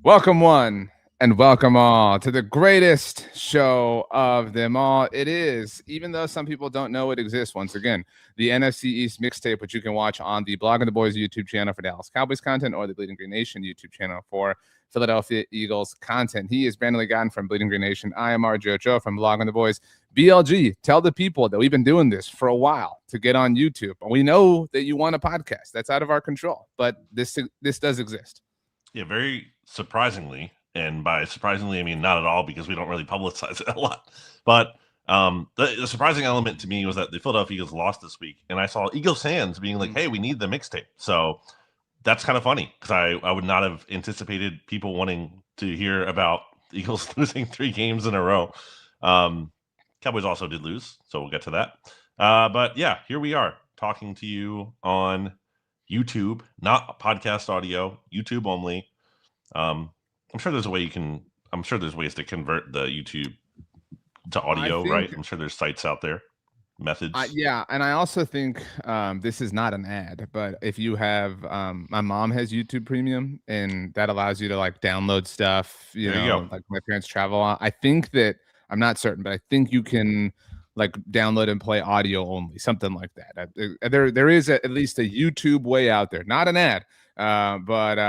Welcome one and welcome all to the greatest show of them all. It is, even though some people don't know it exists, once again, the NFC East Mixtape, which you can watch on the Blog of the Boys YouTube channel for Dallas Cowboys content or the Bleeding Green Nation YouTube channel for Philadelphia Eagles content. He is Brandon Gowton from Bleeding Green Nation. I am RJ Ochoa from Blog of the Boys. BLG, tell the people that we've been doing this for a while to get on YouTube. We know that you want a podcast. That's out of our control, but this does exist. Yeah, very surprisingly, and by surprisingly, I mean not at all, because we don't really publicize it a lot. But the surprising element to me was that the Philadelphia Eagles lost this week, and I saw Eagles fans being like, "Hey, we need the mixtape." So that's kind of funny, because I would not have anticipated people wanting to hear about the Eagles losing 3 games in a row. Cowboys also did lose, so we'll get to that. But yeah, here we are talking to you on YouTube, not podcast audio, YouTube only. I'm sure there's a way I'm sure there's ways to convert the YouTube to audio, right? I'm sure there's sites out there, methods. Yeah, and I also think this is not an ad, but if you have, my mom has YouTube Premium, and that allows you to like download stuff, you know, like my parents travel on. I think that, I'm not certain, but I think you can like download and play audio only, something like that. There is at least a YouTube way out there, not an ad, but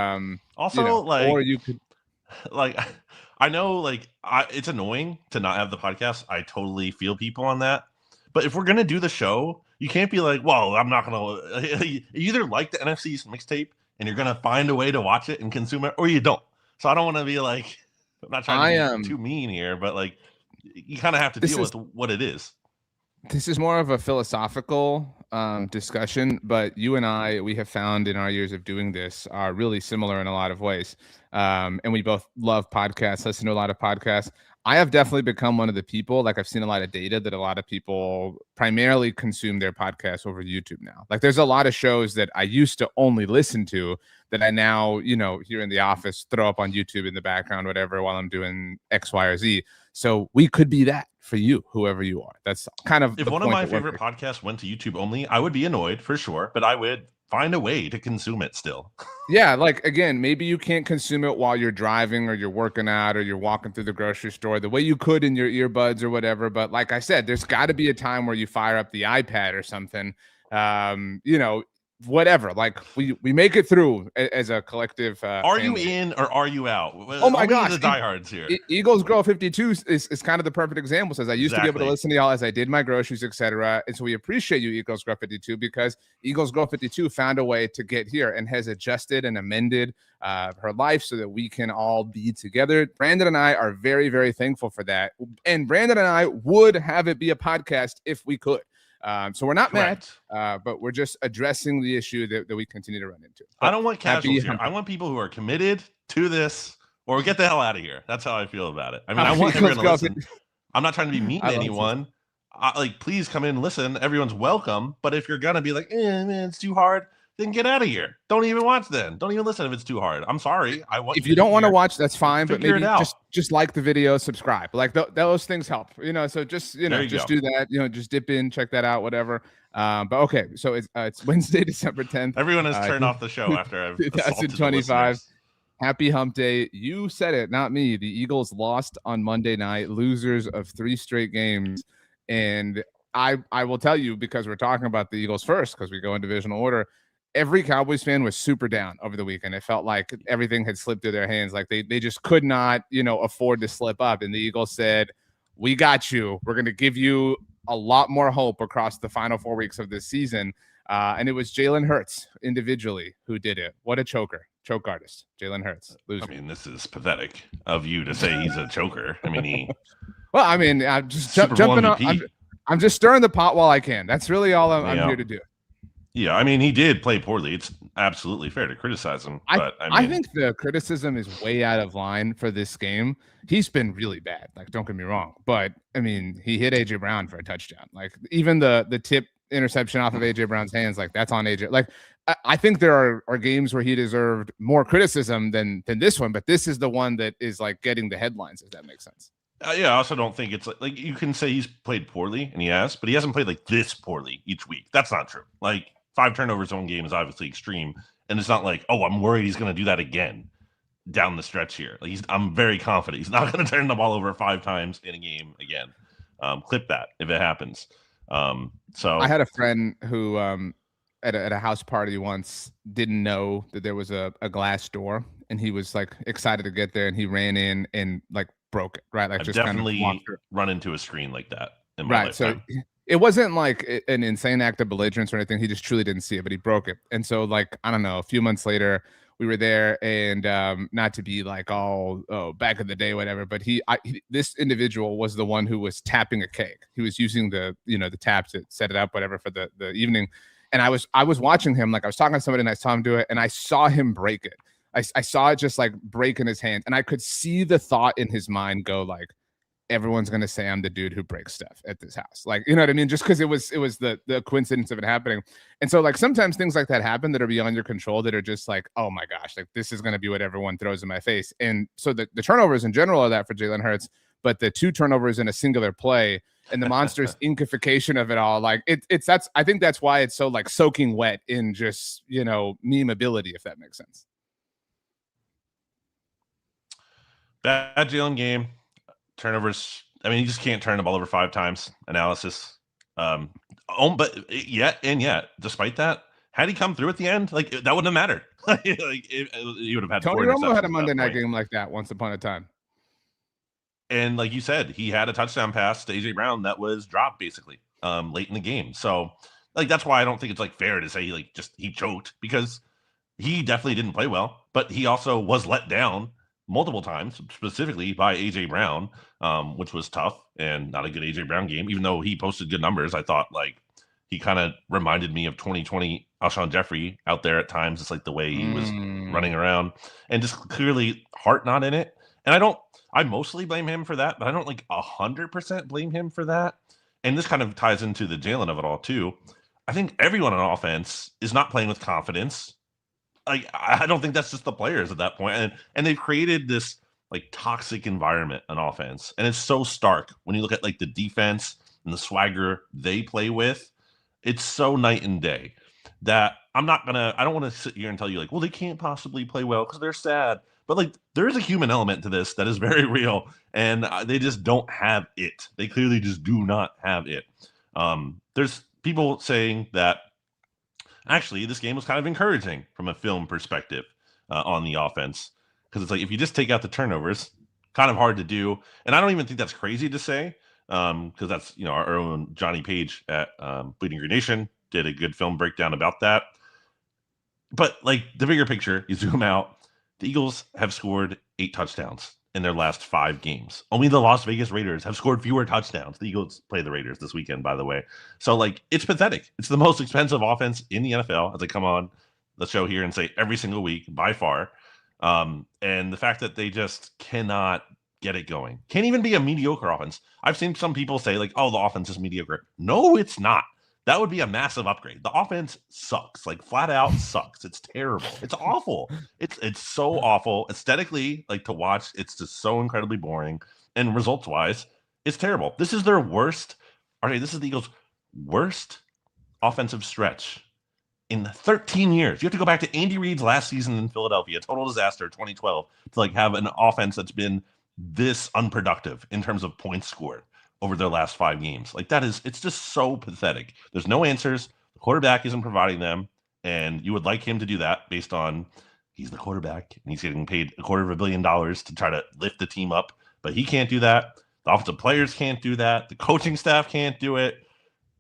also, you know, like, or you could, like, I know, like, it's annoying to not have the podcast. I totally feel people on that, but if we're gonna do the show, you can't be like, well, I'm not gonna. You either like the NFC East Mixtape and you're gonna find a way to watch it and consume it, or you don't. So I don't want to be like, I'm not trying to be too mean here, but like, you kind of have to deal with what it is. This is more of a philosophical discussion, but you and I, we have found in our years of doing this, are really similar in a lot of ways. And we both love podcasts, listen to a lot of podcasts. I have definitely become one of the people, like I've seen a lot of data that a lot of people primarily consume their podcasts over YouTube now. Like there's a lot of shows that I used to only listen to that I now, you know, here in the office, throw up on YouTube in the background, whatever, while I'm doing X, Y, or Z. So we could be that for you, whoever you are. That's kind of if one of my favorite podcasts went to YouTube only, I would be annoyed for sure, but I would find a way to consume it still. Yeah, like again, maybe you can't consume it while you're driving or you're working out or you're walking through the grocery store the way you could in your earbuds or whatever. But like I said, there's got to be a time where you fire up the iPad or something. You know, whatever, like we make it through as a collective. Are you in or are you out? Oh my gosh, the diehards here. Eagles Girl 52 is kind of the perfect example. Says I used to be able to listen to y'all as I did my groceries, etc. And so we appreciate you, Eagles Girl 52, because Eagles Girl 52 found a way to get here and has adjusted and amended her life so that we can all be together. Brandon and I are very, very thankful for that. And Brandon and I would have it be a podcast if we could. So we're not mad, but we're just addressing the issue that we continue to run into. But I don't want casuals here. I want people who are committed to this, or get the hell out of here. That's how I feel about it. I mean, I want everyone to listen. I'm not trying to be mean to anyone. Like, please come in and listen. Everyone's welcome. But if you're gonna be like, man, it's too hard, then get out of here. Don't even watch then. Don't even listen if it's too hard. I'm sorry. If you don't want to watch, that's fine. But maybe just like the video, subscribe. Like those things help. You know, so just do that. You know, just dip in, check that out, whatever. But okay, so it's Wednesday, December 10th. Everyone has turned off the show after I've 2025. Happy Hump Day. You said it, not me. The Eagles lost on Monday night, losers of 3 straight games, and I will tell you, because we're talking about the Eagles first, because we go in divisional order. Every Cowboys fan was super down over the weekend. It felt like everything had slipped through their hands. Like they just could not, you know, afford to slip up. And the Eagles said, we got you. We're going to give you a lot more hope across the final 4 weeks of this season. And it was Jalen Hurts individually who did it. What a choke artist, Jalen Hurts. Loser. I mean, this is pathetic of you to say he's a choker. I mean, I'm just jumping on. I'm just stirring the pot while I can. That's really all I'm here to do. Yeah, I mean, he did play poorly. It's absolutely fair to criticize him. But I think the criticism is way out of line for this game. He's been really bad. Like, don't get me wrong. But, I mean, he hit A.J. Brown for a touchdown. Like, even the tip interception off of A.J. Brown's hands, like, that's on A.J. Like, I think there are games where he deserved more criticism than this one. But this is the one that is, like, getting the headlines, if that makes sense. Yeah, I also don't think it's like you can say he's played poorly, and he has, but he hasn't played like this poorly each week. That's not true. Like, 5 turnovers one game is obviously extreme, and it's not like, oh, I'm worried he's going to do that again. down the stretch here. Like I'm very confident he's not going to turn the ball over 5 times in a game again. Clip that if it happens. So I had a friend who at a house party once didn't know that there was a glass door, and he was like excited to get there, and he ran in and like broke it, right? Like I've just kind of walked definitely through. run into a screen like that in my Right. So lifetime. it wasn't like an insane act of belligerence or anything. He just truly didn't see it, but he broke it. And so, like, I don't know, a few months later, we were there, and not to be like all back in the day, whatever, but this individual was the one who was tapping a cake. He was using the the tap to set it up, whatever, for the evening. And I was watching him, like I was talking to somebody, and I saw him do it, and I saw him break it. I saw it just like break in his hand, and I could see the thought in his mind go like, everyone's gonna say I'm the dude who breaks stuff at this house. Like, you know what I mean? Just because it was the coincidence of it happening. And so like sometimes things like that happen that are beyond your control, that are just like, oh my gosh, like this is gonna be what everyone throws in my face. And so the turnovers in general are that for Jalen Hurts, but the 2 turnovers in a singular play and the monstrous inkification of it all, like it's that's I think that's why it's so like soaking wet in just memeability, if that makes sense. Bad Jalen game. Turnovers. I mean, you just can't turn the ball over 5 times. Analysis. But yet, despite that, had he come through at the end, like that wouldn't have mattered. He would have had Tony 4 Romo had a interceptions Monday at that night point. game like that once upon a time. And like you said, he had a touchdown pass to AJ Brown that was dropped basically late in the game. So like that's why I don't think it's like fair to say he choked, because he definitely didn't play well, but he also was let down multiple times, specifically by AJ Brown, which was tough and not a good AJ Brown game. Even though he posted good numbers, I thought like he kind of reminded me of 2020 Alshon Jeffrey out there at times. It's like the way he was running around and just clearly heart not in it. And I mostly blame him for that, but I don't like 100% blame him for that. And this kind of ties into the Jalen of it all too. I think everyone on offense is not playing with confidence. Like I don't think that's just the players at that point, and they've created this like toxic environment on offense, and it's so stark when you look at like the defense and the swagger they play with. It's so night and day that I don't want to sit here and tell you like, well, they can't possibly play well because they're sad, but like there is a human element to this that is very real, and they just don't have it. They clearly just do not have it. There's people saying that actually this game was kind of encouraging from a film perspective on the offense, because it's like if you just take out the turnovers, kind of hard to do. And I don't even think that's crazy to say, because that's our own Johnny Page at Bleeding Green Nation did a good film breakdown about that. But like the bigger picture, you zoom out, the Eagles have scored 8 touchdowns in their last 5 games. Only the Las Vegas Raiders have scored fewer touchdowns. The Eagles play the Raiders this weekend, by the way. So, like, it's pathetic. It's the most expensive offense in the NFL, as I come on the show here and say every single week, by far. And the fact that they just cannot get it going. Can't even be a mediocre offense. I've seen some people say, like, oh, the offense is mediocre. No, it's not. That would be a massive upgrade. The offense sucks, like flat out sucks. It's terrible. It's awful. It's so awful. Aesthetically, like to watch, it's just so incredibly boring. And results wise, it's terrible. This is their worst. Okay, this is the Eagles' worst offensive stretch in 13 years. You have to go back to Andy Reid's last season in Philadelphia, total disaster, 2012, to like have an offense that's been this unproductive in terms of points scored over their last 5 games. Like it's just so pathetic. There's no answers. The quarterback isn't providing them. And you would like him to do that based on he's the quarterback and he's getting paid $250 million to try to lift the team up. But he can't do that. The offensive players can't do that. The coaching staff can't do it.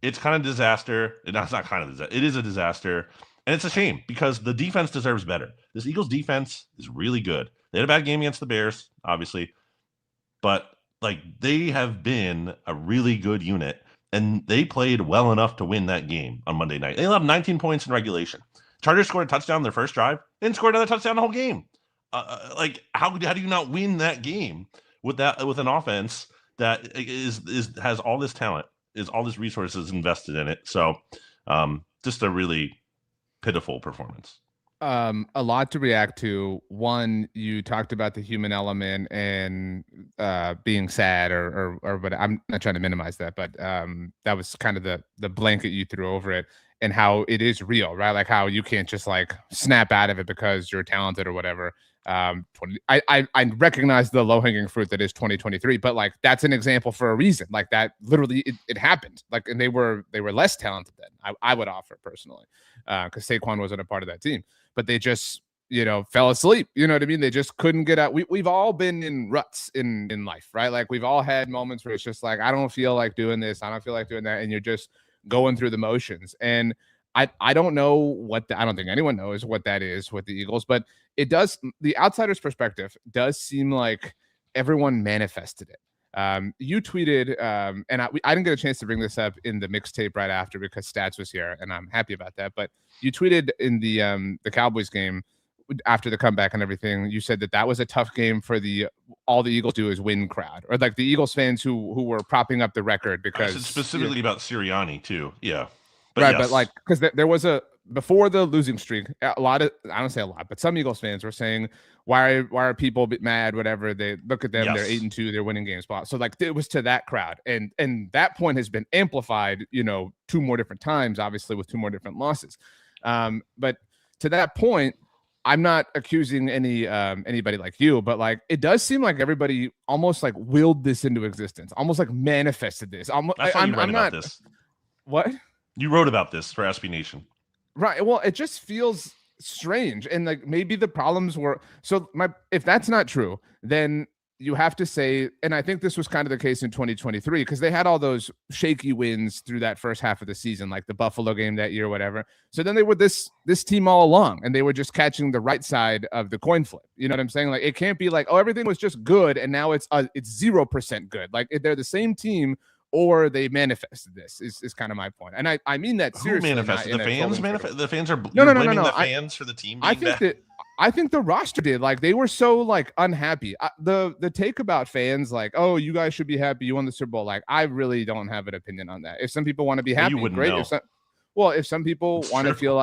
It's kind of disaster. It's not kind of disaster. It is a disaster. And it's a shame because the defense deserves better. This Eagles defense is really good. They had a bad game against the Bears, obviously. But like they have been a really good unit, and they played well enough to win that game on Monday night. They allowed 19 points in regulation. Chargers scored a touchdown their first drive, and scored another touchdown the whole game. Like how do you not win that game with an offense that has all this talent, is all this resources invested in it? So just a really pitiful performance. A lot to react to. One, you talked about the human element and being sad or but I'm not trying to minimize that, but that was kind of the blanket you threw over it. and how it is real, right? Like how you can't just like snap out of it because you're talented or whatever. I recognize the low hanging fruit that is 2023, but like that's an example for a reason. Like that literally it happened. Like, and they were less talented then. I would offer personally, because Saquon wasn't a part of that team, but they just fell asleep. You know what I mean? They just couldn't get out. We've all been in ruts in life, right? Like we've all had moments where it's just like, I don't feel like doing this, I don't feel like doing that, and you're just going through the motions. And I don't know I don't think anyone knows what that is with the Eagles, but it does, the outsider's perspective does seem like everyone manifested it. You tweeted, and I didn't get a chance to bring this up in the mixtape right after because Stats was here, and I'm happy about that. But you tweeted in the Cowboys game after the comeback and everything. You said that was a tough game for all the Eagles do is win crowd, or like the Eagles fans who were propping up the record because specifically about Sirianni too. Yeah. But right, yes. But like, because there was before the losing streak, a lot of, I don't say a lot, but some Eagles fans were saying, why are people mad? Whatever, they look at them, yes, they're 8-2, they're winning games. So like, it was to that crowd, and that point has been amplified, 2 more different times, obviously with 2 more different losses. But to that point, I'm not accusing anybody like you, but like, it does seem like everybody almost like willed this into existence, almost like manifested this. I'm not this. What? You wrote about this for SB Nation. Right. Well, it just feels strange. And like maybe the problems were if that's not true, then you have to say, and I think this was kind of the case in 2023, because they had all those shaky wins through that first half of the season, like the Buffalo game that year, whatever. So then they were this team all along, and they were just catching the right side of the coin flip. You know what I'm saying? Like, it can't be like, oh, everything was just good, and now it's 0% good. Like, they're the same team, or they manifested this is kind of my point. And I mean that seriously. Who manifested? The fans manifest. The fans are no. The fans for the team. I think the roster did. Like, they were so like unhappy. The take about fans, like, oh, you guys should be happy you won the Super Bowl. Like, I really don't have an opinion on that. If some people want to be happy, great. If some people want to feel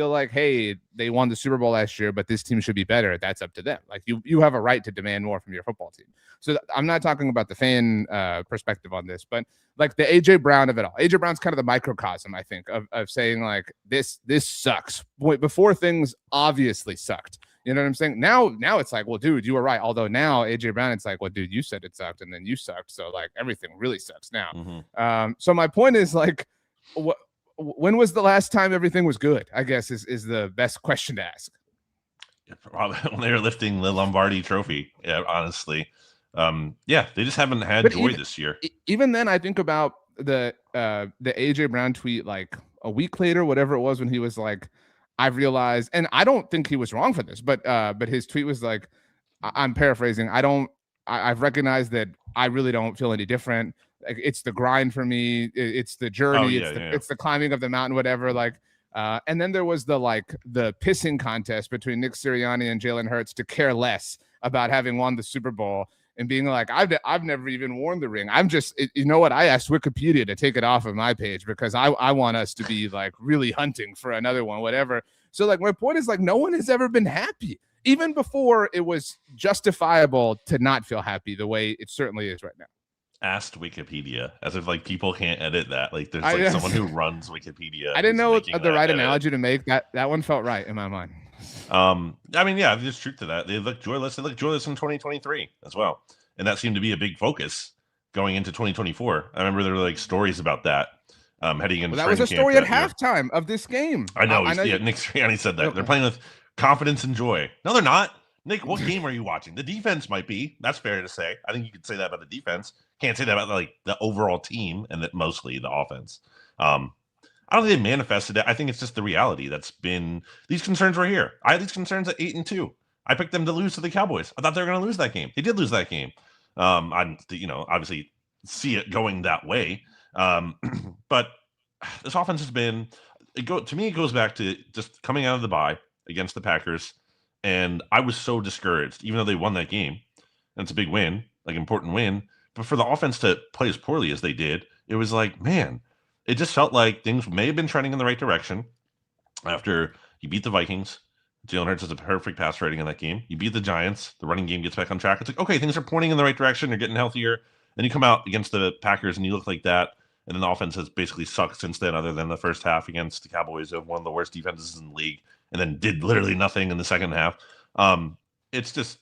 like, hey, they won the Super Bowl last year, but this team should be better, that's up to them. Like, you have a right to demand more from your football team. So I'm not talking about the fan perspective on this, but like the AJ Brown of it all. AJ Brown's kind of the microcosm, I think, of saying like, this sucks. Before, things obviously sucked. You know what I'm saying? Now it's like, well, dude, you were right. Although now AJ Brown, it's like, well, dude, you said it sucked, and then you sucked. So like, everything really sucks now. Mm-hmm. So my point is like, when was the last time everything was good? I guess is the best question to ask. Probably when they were lifting the Lombardi Trophy. Yeah, honestly, they just haven't had joy this year. Even then, I think about the AJ Brown tweet like a week later, whatever it was, when he was like, "I've realized," and I don't think he was wrong for this, but his tweet was like, I'm paraphrasing, I've recognized that I really don't feel any different. Like, it's the grind for me. It's the journey. It's the climbing of the mountain, whatever. Like, and then there was the pissing contest between Nick Sirianni and Jalen Hurts to care less about having won the Super Bowl and being like, I've never even worn the ring. I'm just, you know what? I asked Wikipedia to take it off of my page because I want us to be like really hunting for another one, whatever. So like, my point is like, no one has ever been happy, even before it was justifiable to not feel happy the way it certainly is right now. Asked Wikipedia, as if like people can't edit that. Like, there's like someone who runs Wikipedia. I didn't know the right analogy to make. That one felt right in my mind. I mean, yeah, there's truth to that. They look joyless. They look joyless in 2023 as well, and that seemed to be a big focus going into 2024. I remember there were like stories about that heading into. That was a story at halftime of this game. I know. Nick Sirianni said that. Okay. They're playing with confidence and joy. No, they're not. Nick, what game are you watching? The defense might be. That's fair to say. I think you could say that about the defense. Can't say that about like the overall team and that mostly the offense. I don't think they manifested it. I think it's just the reality that's been. These concerns were here. I had these concerns at 8-2. I picked them to lose to the Cowboys. I thought they were going to lose that game. They did lose that game. I obviously see it going that way. But this offense has been. To me, it goes back to just coming out of the bye against the Packers. And I was so discouraged, even though they won that game. And it's a big win, like important win. But for the offense to play as poorly as they did, it was like, man, it just felt like things may have been trending in the right direction. After you beat the Vikings, Jalen Hurts has a perfect pass rating in that game. You beat the Giants, the running game gets back on track. It's like, okay, things are pointing in the right direction. You're getting healthier. Then you come out against the Packers and you look like that. And then the offense has basically sucked since then, other than the first half against the Cowboys of one of the worst defenses in the league, and then did literally nothing in the second half. It's just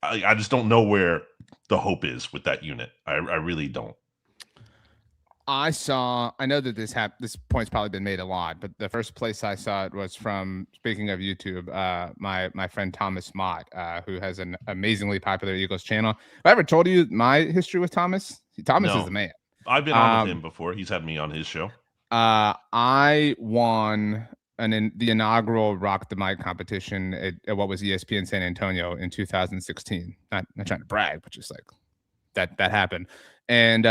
I just don't know where the hope is with that unit. I really don't. I know that this point's probably been made a lot, but the first place I saw it was from, speaking of YouTube, my friend Thomas Mott, who has an amazingly popular Eagles channel. Have I ever told you my history with Thomas? Thomas is the man. I've been on with him before. He's had me on his show. I won the inaugural Rock the Mic competition at what was ESPN San Antonio in 2016. Not trying to brag, but just like that happened. And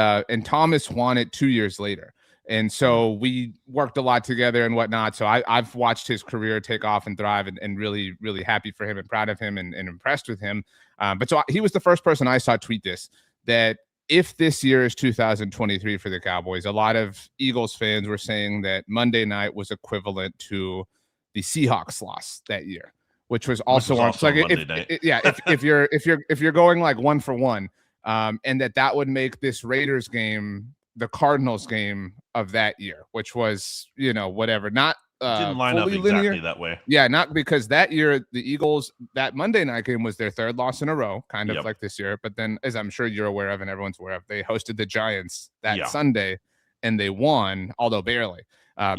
Thomas won it 2 years later. And so we worked a lot together and whatnot. So I've watched his career take off and thrive, and really, really happy for him and proud of him and impressed with him. But so he was the first person I saw tweet this, that if this year is 2023 for the Cowboys, a lot of Eagles fans were saying that Monday night was equivalent to the Seahawks loss that year, which was also on Monday night. if you're going like 1 for 1. And that would make this Raiders game the Cardinals game of that year, which was, whatever, not didn't line up exactly linear. That way. Yeah, not because that year the Eagles, that Monday night game was their third loss in a row, kind of like this year. But then, as I'm sure you're aware of and everyone's aware of, they hosted the Giants that Sunday and they won, although barely,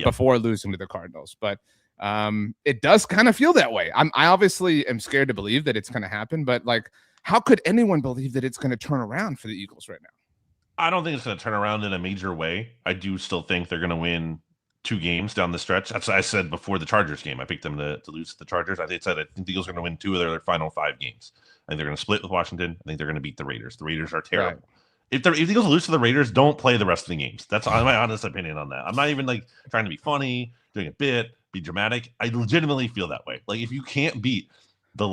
before losing to the Cardinals. But it does kind of feel that way. I obviously am scared to believe that it's going to happen, but like, how could anyone believe that it's going to turn around for the Eagles right now? I don't think it's going to turn around in a major way. I do still think they're going to win 2 games down the stretch. That's what I said before the Chargers game. I picked them to lose to the Chargers. I think the Eagles are going to win 2 of their final 5 games. I think they're going to split with Washington. I think they're going to beat the Raiders. The Raiders are terrible. Right. If the Eagles lose to the Raiders, don't play the rest of the games. That's my honest opinion on that. I'm not even like trying to be funny, doing a bit, be dramatic. I legitimately feel that way. Like if you can't beat the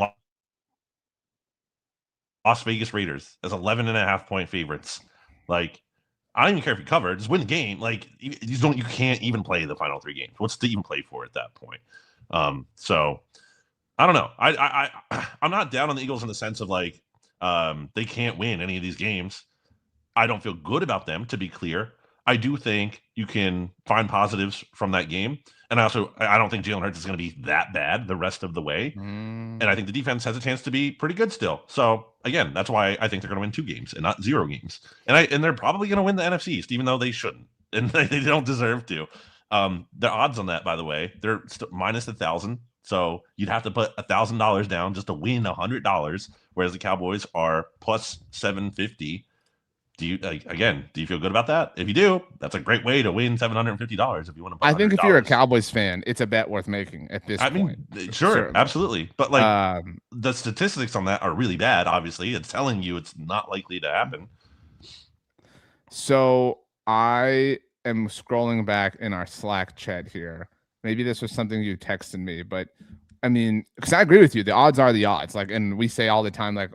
Las Vegas Raiders as 11.5-point favorites, like I don't even care if you cover, just win the game. Like you can't even play the final 3 games. What's to even play for at that point? So I don't know. I'm not down on the Eagles in the sense of like they can't win any of these games. I don't feel good about them, to be clear. I do think you can find positives from that game. And I don't think Jalen Hurts is going to be that bad the rest of the way. And I think the defense has a chance to be pretty good still. So again, that's why I think they're going to win 2 games and not 0 games. And they're probably going to win the NFC East, even though they shouldn't. And they don't deserve to. The odds on that, by the way, they're minus 1,000. So you'd have to put $1,000 down just to win $100, whereas the Cowboys are plus 750. Do you feel good about that? If you do, that's a great way to win $750 if you want to. I think if you're a Cowboys fan, it's a bet worth making at this point. Sure, certainly. Absolutely. But like the statistics on that are really bad. Obviously, it's telling you it's not likely to happen. So I am scrolling back in our Slack chat here. Maybe this was something you texted me, but I mean, because I agree with you, the odds are the odds. Like, and we say all the time, like,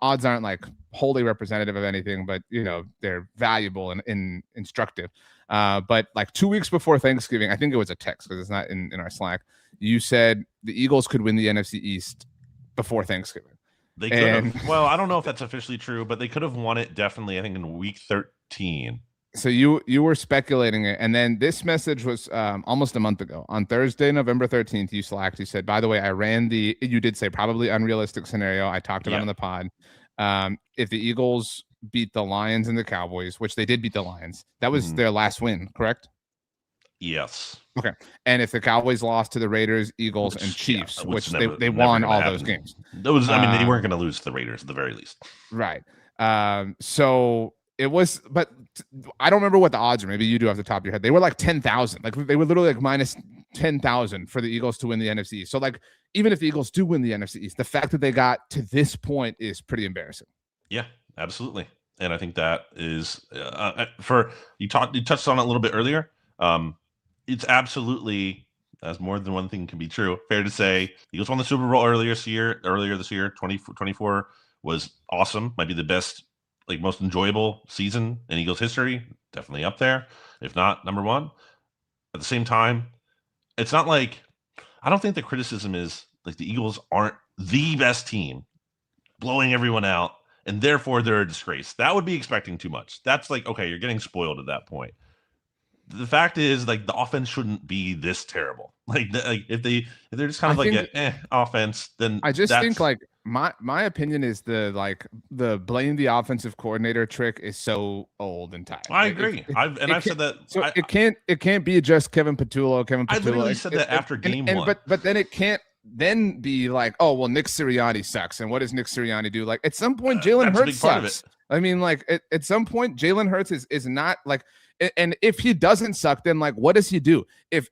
odds aren't like wholly representative of anything, but they're valuable and instructive. But like 2 weeks before Thanksgiving, I think it was a text because it's not in our Slack. You said the Eagles could win the NFC East before Thanksgiving. They could have. Well, I don't know if that's officially true, but they could have won it definitely, I think, in week 13. So you were speculating it, and then this message was almost a month ago. On Thursday, November 13th, you slacked. You said, by the way, you did say probably unrealistic scenario. I talked about on the pod. If the Eagles beat the Lions and the Cowboys, which they did beat the Lions, that was their last win, correct? Yes. Okay. And if the Cowboys lost to the Raiders, Eagles, and Chiefs, which they won all those games. They weren't going to lose to the Raiders at the very least. Right. So it was, but I don't remember what the odds are. Maybe you do off the top of your head. They were like 10,000. Like they were literally like minus 10,000 for the Eagles to win the NFC East. So like, even if the Eagles do win the NFC East, the fact that they got to this point is pretty embarrassing. Yeah, absolutely. And I think that is you touched on it a little bit earlier. It's absolutely, as more than one thing can be true, fair to say the Eagles won the Super Bowl earlier this year. 2024 was awesome. Might be the best, like most enjoyable season in Eagles history. Definitely up there, if not number 1. At the same time, it's not like, I don't think the criticism is like the Eagles aren't the best team, blowing everyone out and therefore they're a disgrace. That would be expecting too much. That's like, okay, you're getting spoiled at that point. The fact is, like, the offense shouldn't be this terrible. Like, if they're just kind of offense, then I just think like my opinion is the blame the offensive coordinator trick is so old and tired. I agree. I've said that. So it can't be just Kevin Patullo. I literally said that after game one. But then it can't then be like, oh well, Nick Sirianni sucks. And what does Nick Sirianni do? Like at some point, Jalen Hurts sucks. I mean, like at some point, Jalen Hurts is not like. And if he doesn't suck, then like, what does he do? If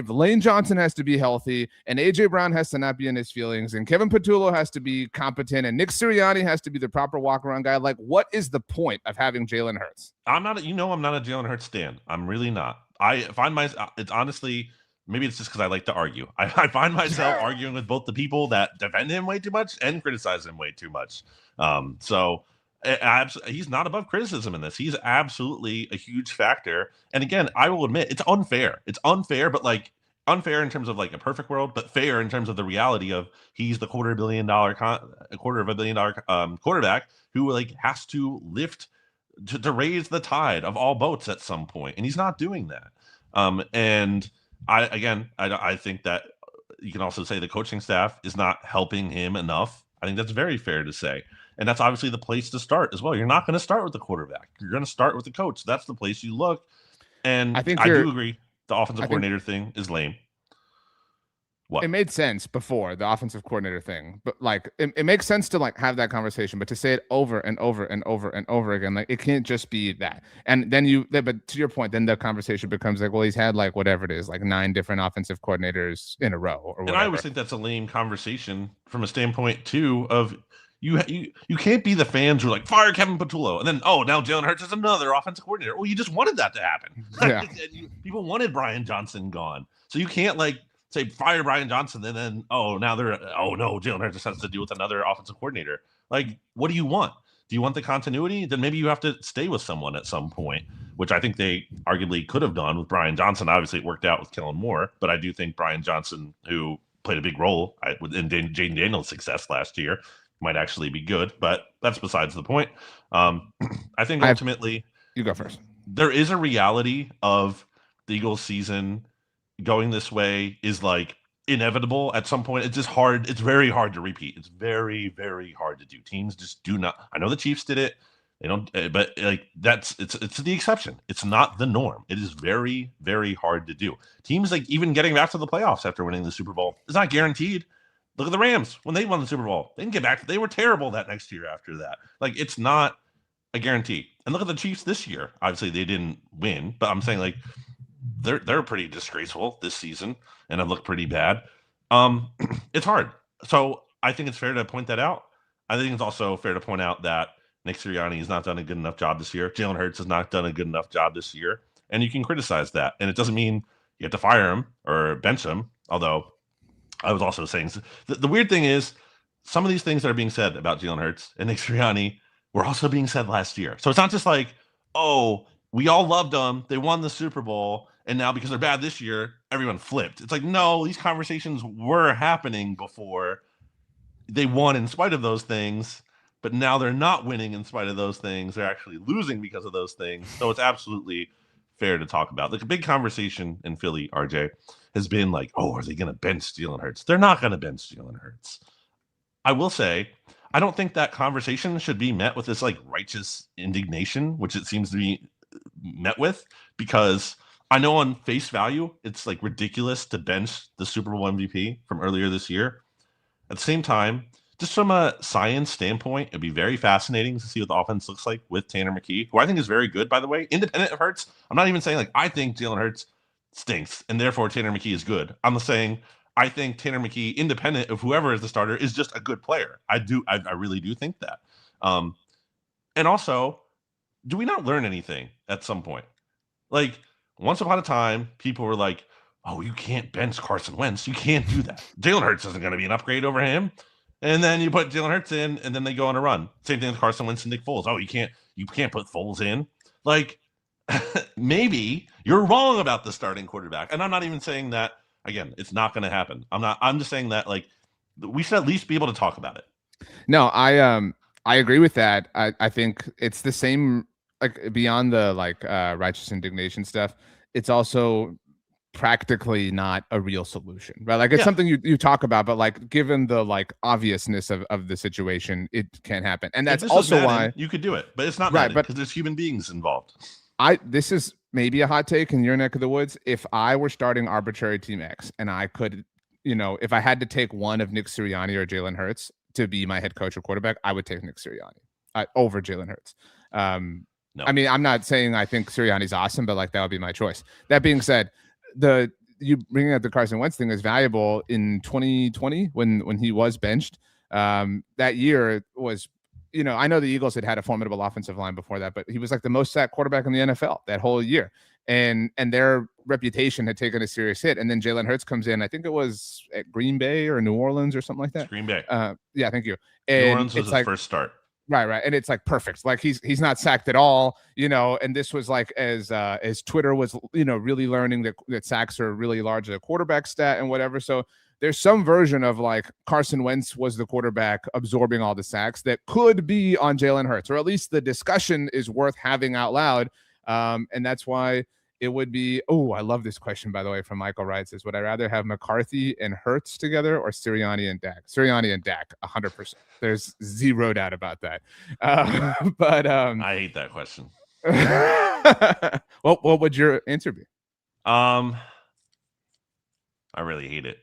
Lane Johnson has to be healthy and AJ Brown has to not be in his feelings and Kevin Patullo has to be competent and Nick Sirianni has to be the proper walk around guy, like what is the point of having Jalen Hurts? I'm not a Jalen Hurts stan. I'm really not. I find it's honestly, maybe it's just because I like to argue. I find myself arguing with both the people that defend him way too much and criticize him way too much. So he's not above criticism in this. He's absolutely a huge factor. And again, I will admit it's unfair. It's unfair, but like unfair in terms of like a perfect world, but fair in terms of the reality of he's the $250 million quarterback who like has to lift to raise the tide of all boats at some point, and he's not doing that. And I think that you can also say the coaching staff is not helping him enough. I think that's very fair to say. And that's obviously the place to start as well. You're not going to start with the quarterback. You're going to start with the coach. That's the place you look. And I do agree. The offensive coordinator thing is lame. What? It made sense before the offensive coordinator thing, but like it makes sense to like have that conversation, but to say it over and over and over and over again, like it can't just be that. And then but to your point, then the conversation becomes like, well, he's had like whatever it is, like 9 different offensive coordinators in a row or whatever. And I always think that's a lame conversation from a standpoint too of you can't be the fans who are like fire Kevin Patullo and then now Jalen Hurts is another offensive coordinator. Well, you just wanted that to happen. Yeah. People wanted Brian Johnson gone, so you can't like say fire Brian Johnson and then no Jalen Hurts has to deal with another offensive coordinator. Like, what do you want? Do you want the continuity? Then maybe you have to stay with someone at some point, which I think they arguably could have done with Brian Johnson. Obviously, it worked out with Kellen Moore, but I do think Brian Johnson, who played a big role in Jaden Daniels' success last year, might actually be good, but that's besides the point. I think ultimately, you go first. There is a reality of the Eagles season going this way is like inevitable at some point. It's just hard. It's very hard to repeat. It's very, very hard to do. Teams just do not. I know the Chiefs did it. They don't, but like it's the exception. It's not the norm. It is very, very hard to do. Teams like even getting back to the playoffs after winning the Super Bowl is not guaranteed. Look at the Rams when they won the Super Bowl. They didn't get back. They were terrible that next year after that. Like, it's not a guarantee. And look at the Chiefs this year. Obviously, they didn't win, but I'm saying like they're pretty disgraceful this season and have looked pretty bad. It's hard. So I think it's fair to point that out. I think it's also fair to point out that Nick Sirianni has not done a good enough job this year. Jalen Hurts has not done a good enough job this year. And you can criticize that. And it doesn't mean you have to fire him or bench him, although I was also saying the weird thing is some of these things that are being said about Jalen Hurts and Nick Sirianni were also being said last year. So it's not just like, oh, we all loved them. They won the Super Bowl. And now because they're bad this year, everyone flipped. It's like, no, these conversations were happening before. They won in spite of those things, but now they're not winning in spite of those things. They're actually losing because of those things. So it's absolutely fair to talk about. Like a big conversation in Philly, RJ, has been like, oh, are they going to bench Jalen Hurts? They're not going to bench Jalen Hurts. I will say, I don't think that conversation should be met with this like righteous indignation, which it seems to be met with, because I know on face value, it's like ridiculous to bench the Super Bowl MVP from earlier this year. At the same time, just from a science standpoint, it'd be very fascinating to see what the offense looks like with Tanner McKee, who I think is very good, by the way, independent of Hurts. I'm not even saying like I think Jalen Hurts stinks and therefore Tanner McKee is good. I'm just saying I think Tanner McKee, independent of whoever is the starter, is just a good player. I really do think that. And also, do we not learn anything at some point? Like once upon a time, people were like, oh, you can't bench Carson Wentz. You can't do that. Jalen Hurts isn't going to be an upgrade over him. And then you put Jalen Hurts in, and then they go on a run. Same thing with Carson Wentz and Nick Foles. Oh, you can't put Foles in. Like, maybe you're wrong about the starting quarterback. And I'm not even saying that, again, it's not going to happen. I'm just saying that, like, we should at least be able to talk about it. No, I I agree with that. I think it's the same, like beyond the like righteous indignation stuff. It's also practically not a real solution, right? Like it's something you talk about, but like given the like obviousness of the situation, it can't happen. And that's also Madden, why you could do it, but it's not right. Madden But because there's human beings involved. this is maybe a hot take in your neck of the woods. If I were starting arbitrary team X and I could, if I had to take one of Nick Sirianni or Jalen Hurts to be my head coach or quarterback, I would take Nick Sirianni over Jalen Hurts. No. I mean, I'm not saying I think Sirianni's awesome, but like that would be my choice. That being said, you bringing up the Carson Wentz thing is valuable in 2020 when he was benched. That year was, I know the Eagles had a formidable offensive line before that, but he was like the most sacked quarterback in the NFL that whole year. And their reputation had taken a serious hit. And then Jalen Hurts comes in. I think it was at Green Bay or New Orleans or something like that. It's Green Bay. Yeah, thank you. And New Orleans was his first start. Right. And it's like perfect. Like he's not sacked at all, and this was like as Twitter was, really learning that sacks are really large as a quarterback stat and whatever. So there's some version of like Carson Wentz was the quarterback absorbing all the sacks that could be on Jalen Hurts, or at least the discussion is worth having out loud. And that's why it would be, I love this question, by the way, from Michael Wright says, would I rather have McCarthy and Hurts together or Sirianni and Dak? Sirianni and Dak, 100%. There's zero doubt about that. But I hate that question. What would your answer be? I really hate it.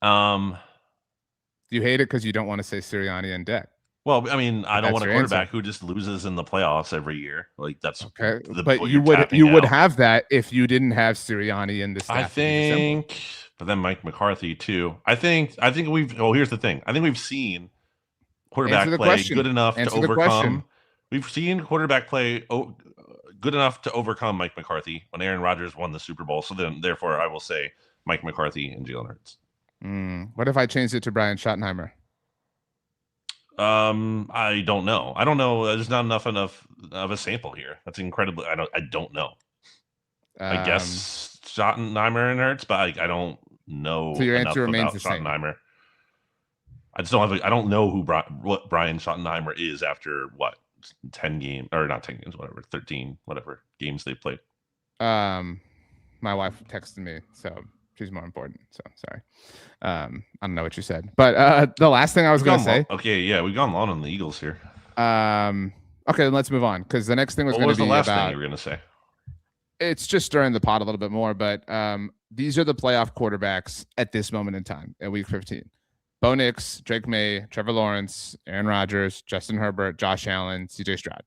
You hate it because you don't want to say Sirianni and Dak. Well, I mean, I don't want a quarterback who just loses in the playoffs every year. Like that's okay. But you would have that if you didn't have Sirianni in the staff. I think, but then Mike McCarthy too. I think we've. Well, here's the thing. I think we've seen quarterback play good enough to overcome. We've seen quarterback play good enough to overcome Mike McCarthy when Aaron Rodgers won the Super Bowl. So then, therefore, I will say Mike McCarthy and Jalen Hurts. What if I changed it to Brian Schottenheimer? I don't know. There's not enough of a sample here. That's incredibly. I don't know. I guess Schottenheimer and Hurts, but I don't know. So your answer remains the same. Schottenheimer. I just don't have. I don't know what Brian Schottenheimer is after what 10 games or not 10 games, whatever 13 whatever games they played. My wife texted me, so she's more important. So sorry. I don't know what you said, but the last thing I was going to say. Okay, yeah, we've gone long on the Eagles here. Okay, then let's move on because the next thing was going to be the last thing you were going to say. It's just stirring the pot a little bit more, but these are the playoff quarterbacks at this moment in time at Week 15. Bo Nix, Drake May, Trevor Lawrence, Aaron Rodgers, Justin Herbert, Josh Allen, CJ Stroud,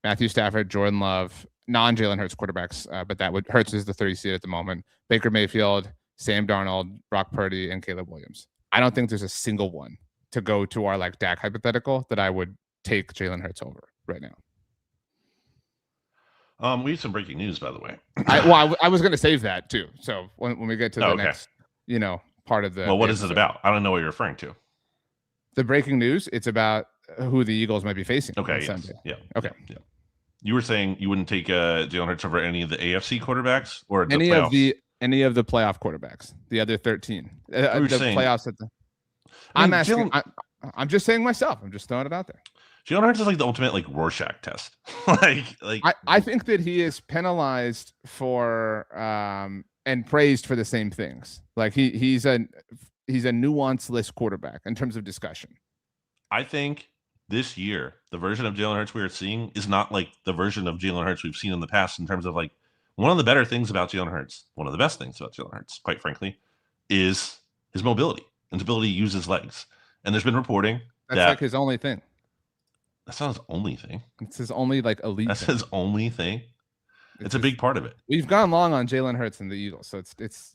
Matthew Stafford, Jordan Love, non-Jalen Hurts quarterbacks, but Hurts is the 30 seed at the moment. Baker Mayfield, Sam Darnold, Brock Purdy, and Caleb Williams. I don't think there's a single one to go to our like Dak hypothetical that I would take Jalen Hurts over right now. We have some breaking news, by the way. I was going to save that too. So when we get to the next, part of the. Well, what is it about? I don't know what you're referring to. The breaking news. It's about who the Eagles might be facing. Okay. On Sunday. Yeah. Okay. Yeah. You were saying you wouldn't take Jalen Hurts over any of the AFC quarterbacks or any of the playoff quarterbacks, the other 13. The playoffs at the. I'm just saying myself. I'm just throwing it out there. Jalen Hurts is like the ultimate like Rorschach test. I think that he is penalized for and praised for the same things. Like he's a nuanceless quarterback in terms of discussion. I think this year the version of Jalen Hurts we are seeing is not like the version of Jalen Hurts we've seen in the past in terms of like one of the better things about Jalen Hurts, one of the best things about Jalen Hurts, quite frankly, is his mobility and his ability to use his legs. And there's been reporting that's like his only thing. That's not his only thing. It's his only like elite. That's his only thing. It's a big part of it. We've gone long on Jalen Hurts and the Eagles, so it's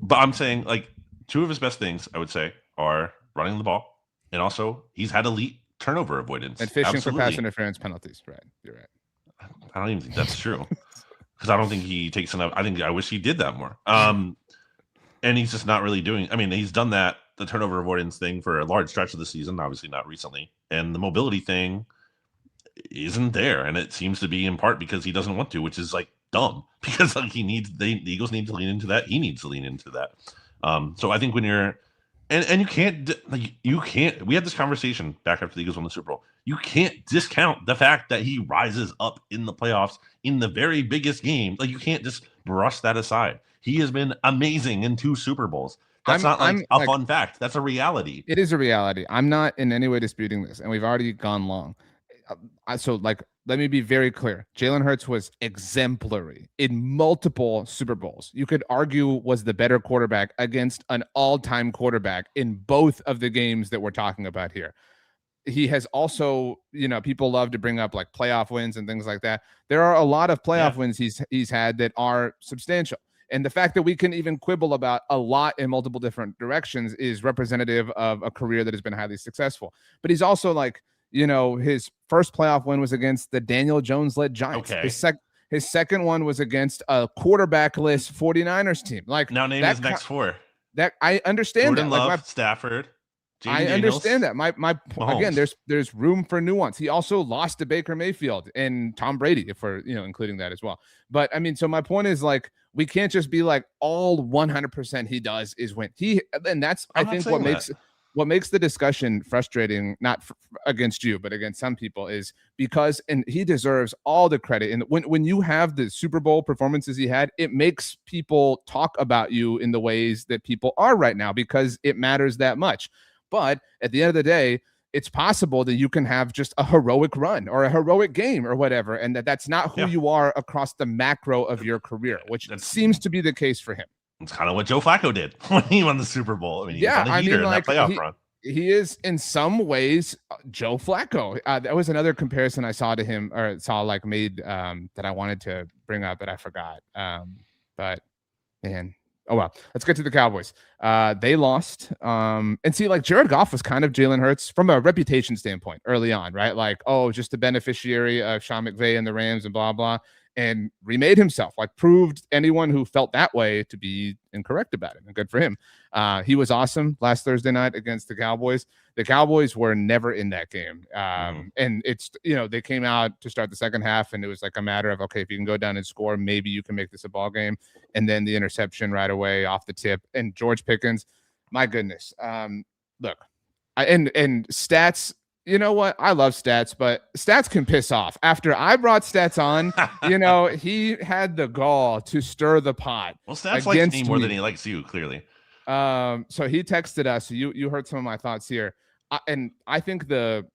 But I'm saying like two of his best things I would say are running the ball, and also he's had elite turnover avoidance and fishing for pass interference penalties. Right, you're right. I don't even think that's true because I don't think he takes enough. I wish he did that more. And he's just not really doing. I mean, he's done the turnover avoidance thing for a large stretch of the season, obviously not recently, and the mobility thing isn't there, and it seems to be in part because he doesn't want to, which is like dumb because like the Eagles need to lean into that. He needs to lean into that. So I think when you're And you can't. We had this conversation back after the Eagles won the Super Bowl. You can't discount the fact that he rises up in the playoffs in the very biggest game. Like, you can't just brush that aside. He has been amazing in 2 Super Bowls. That's not like a fun fact. That's a reality. It is a reality. I'm not in any way disputing this, and we've already gone long. So, like, let me be very clear. Jalen Hurts was exemplary in multiple Super Bowls. You could argue was the better quarterback against an all-time quarterback in both of the games that we're talking about here. He has also, people love to bring up like playoff wins and things like that. There are a lot of playoff wins he's had that are substantial. And the fact that we can even quibble about a lot in multiple different directions is representative of a career that has been highly successful. But he's also like, his first playoff win was against the Daniel Jones-led Giants. Okay. His second one was against a quarterback-less 49ers team. Like, now name his next 4. That I understand. Jordan that. Love, Stafford. I understand that. My again, there's room for nuance. He also lost to Baker Mayfield and Tom Brady, if we're including that as well. But I mean, so my point is, like, we can't just be like all 100% he does is win. And that's I think what makes the discussion frustrating, not against you, but against some people, is because, and he deserves all the credit. And when you have the Super Bowl performances he had, it makes people talk about you in the ways that people are right now because it matters that much. But at the end of the day, it's possible that you can have just a heroic run or a heroic game or whatever, and that's not who you are across the macro of your career, which seems to be the case for him. It's kind of what Joe Flacco did when he won the Super Bowl. I mean, he was on the heater in that playoff run. He is in some ways Joe Flacco. That was another comparison I saw to him, or made that I wanted to bring up, but I forgot. But man. Oh, well, let's get to the Cowboys. They lost. And see, like, Jared Goff was kind of Jalen Hurts from a reputation standpoint early on, right? Like, just a beneficiary of Sean McVay and the Rams and blah, blah, and remade himself, like proved anyone who felt that way to be incorrect about it. And good for him. He was awesome last Thursday night against the Cowboys. The Cowboys were never in that game. And it's, they came out to start the second half, and it was like a matter of, okay, if you can go down and score, maybe you can make this a ball game. And then the interception right away off the tip. And George Pickens, my goodness. Look, and stats, you know what? I love stats, but stats can piss off. After I brought stats on, he had the gall to stir the pot. Well, stats likes me more than he likes you, clearly. So he texted us. You heard some of my thoughts here, and I think the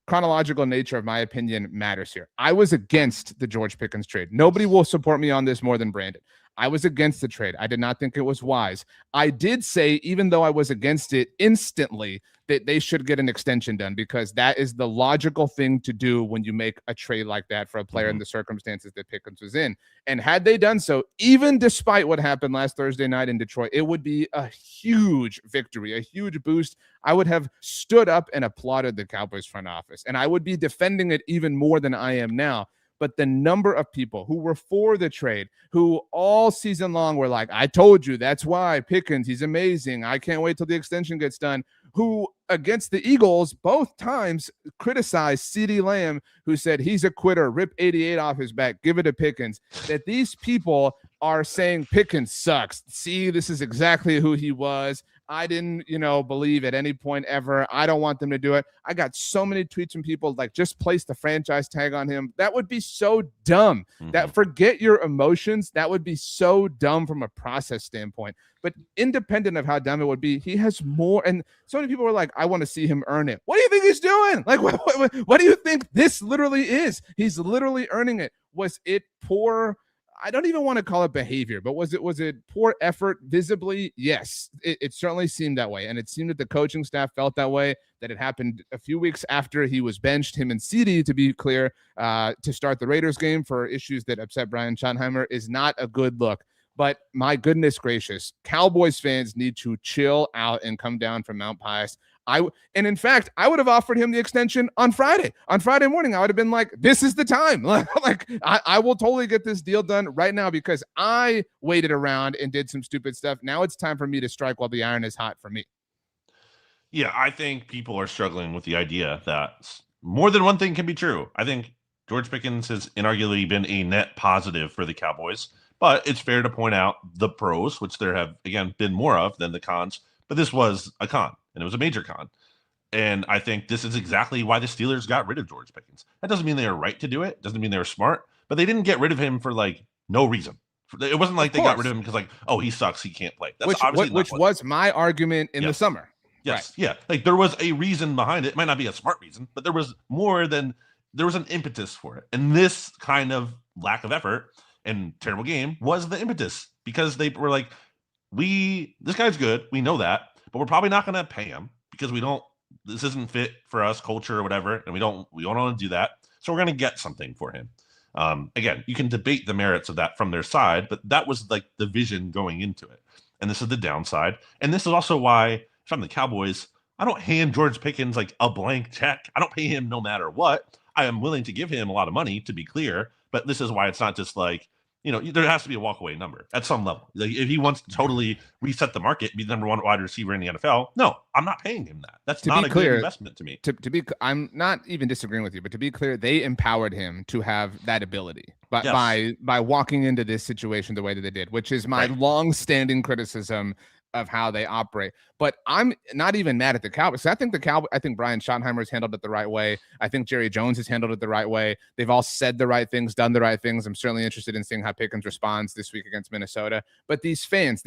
chronological nature of my opinion matters here. I was against the George Pickens trade. Nobody will support me on this more than Brandon. I was against the trade. I did not think it was wise. I did say, even though I was against it instantly, that they should get an extension done, because that is the logical thing to do when you make a trade like that for a player in the circumstances that Pickens was in. And had they done so, even despite what happened last Thursday night in Detroit, it would be a huge victory, a huge boost. I would have stood up and applauded the Cowboys front office, and I would be defending it even more than I am now. But the number of people who were for the trade, who all season long were like, I told you, that's why Pickens, he's amazing, I can't wait till the extension gets done, who against the Eagles both times criticized CeeDee Lamb, who said he's a quitter, rip 88 off his back, give it to Pickens, that these people are saying Pickens sucks. See, this is exactly who he was. I didn't, believe at any point ever. I don't want them to do it. I got so many tweets from people like, just place the franchise tag on him. That would be so dumb. That forget your emotions. That would be so dumb from a process standpoint. But independent of how dumb it would be, he has more. And so many people were like, I want to see him earn it. What do you think he's doing? Like, what do you think this literally is? He's literally earning it. Was it poor? I don't even want to call it behavior, but was it poor effort visibly? Yes, it certainly seemed that way. And it seemed that the coaching staff felt that way, that it happened a few weeks after he was benched, him and CeeDee, to be clear, to start the Raiders game for issues that upset Brian Schottenheimer is not a good look. But my goodness gracious, Cowboys fans need to chill out and come down from Mount Pius. And in fact, I would have offered him the extension on Friday. On Friday morning, I would have been like, this is the time. Like, I will totally get this deal done right now because I waited around and did some stupid stuff. Now it's time for me to strike while the iron is hot for me. Yeah, I think people are struggling with the idea that more than one thing can be true. I think George Pickens has inarguably been a net positive for the Cowboys, But it's fair to point out the pros, which there have, again, been more of than the cons. But this was a con, and it was a major con. And I think this is exactly why the Steelers got rid of George Pickens. That doesn't mean they were right to do it. Doesn't mean they were smart. But they didn't get rid of him for, like, no reason. It wasn't like they got rid of him because, like, oh, he sucks, he can't play. That's which was my argument in the summer. Yes, right. Yeah. Like, there was a reason behind it. It might not be a smart reason, but there was an impetus for it. And this kind of lack of effort and terrible game was the impetus, because they were like, this guy's good, we know that, but we're probably not going to pay him because this isn't fit for us, culture or whatever, and we don't want to do that. So we're going to get something for him. Again, you can debate the merits of that from their side, but that was like the vision going into it. And this is the downside. And this is also why, if I'm the Cowboys, I don't hand George Pickens like a blank check. I don't pay him no matter what. I am willing to give him a lot of money, to be clear, but this is why it's not just like, there has to be a walkaway number at some level. Like, if he wants to totally reset the market, be the number one wide receiver in the NFL, no, I'm not paying him that. That's not a good investment to me. I'm not even disagreeing with you, but to be clear, they empowered him to have that ability by walking into this situation the way that they did, which is my long-standing criticism of how they operate. But I'm not even mad at the Cowboys. So I think Brian Schottenheimer's handled it the right way. I think Jerry Jones has handled it the right way. They've all said the right things, done the right things. I'm certainly interested in seeing how Pickens responds this week against Minnesota. But these fans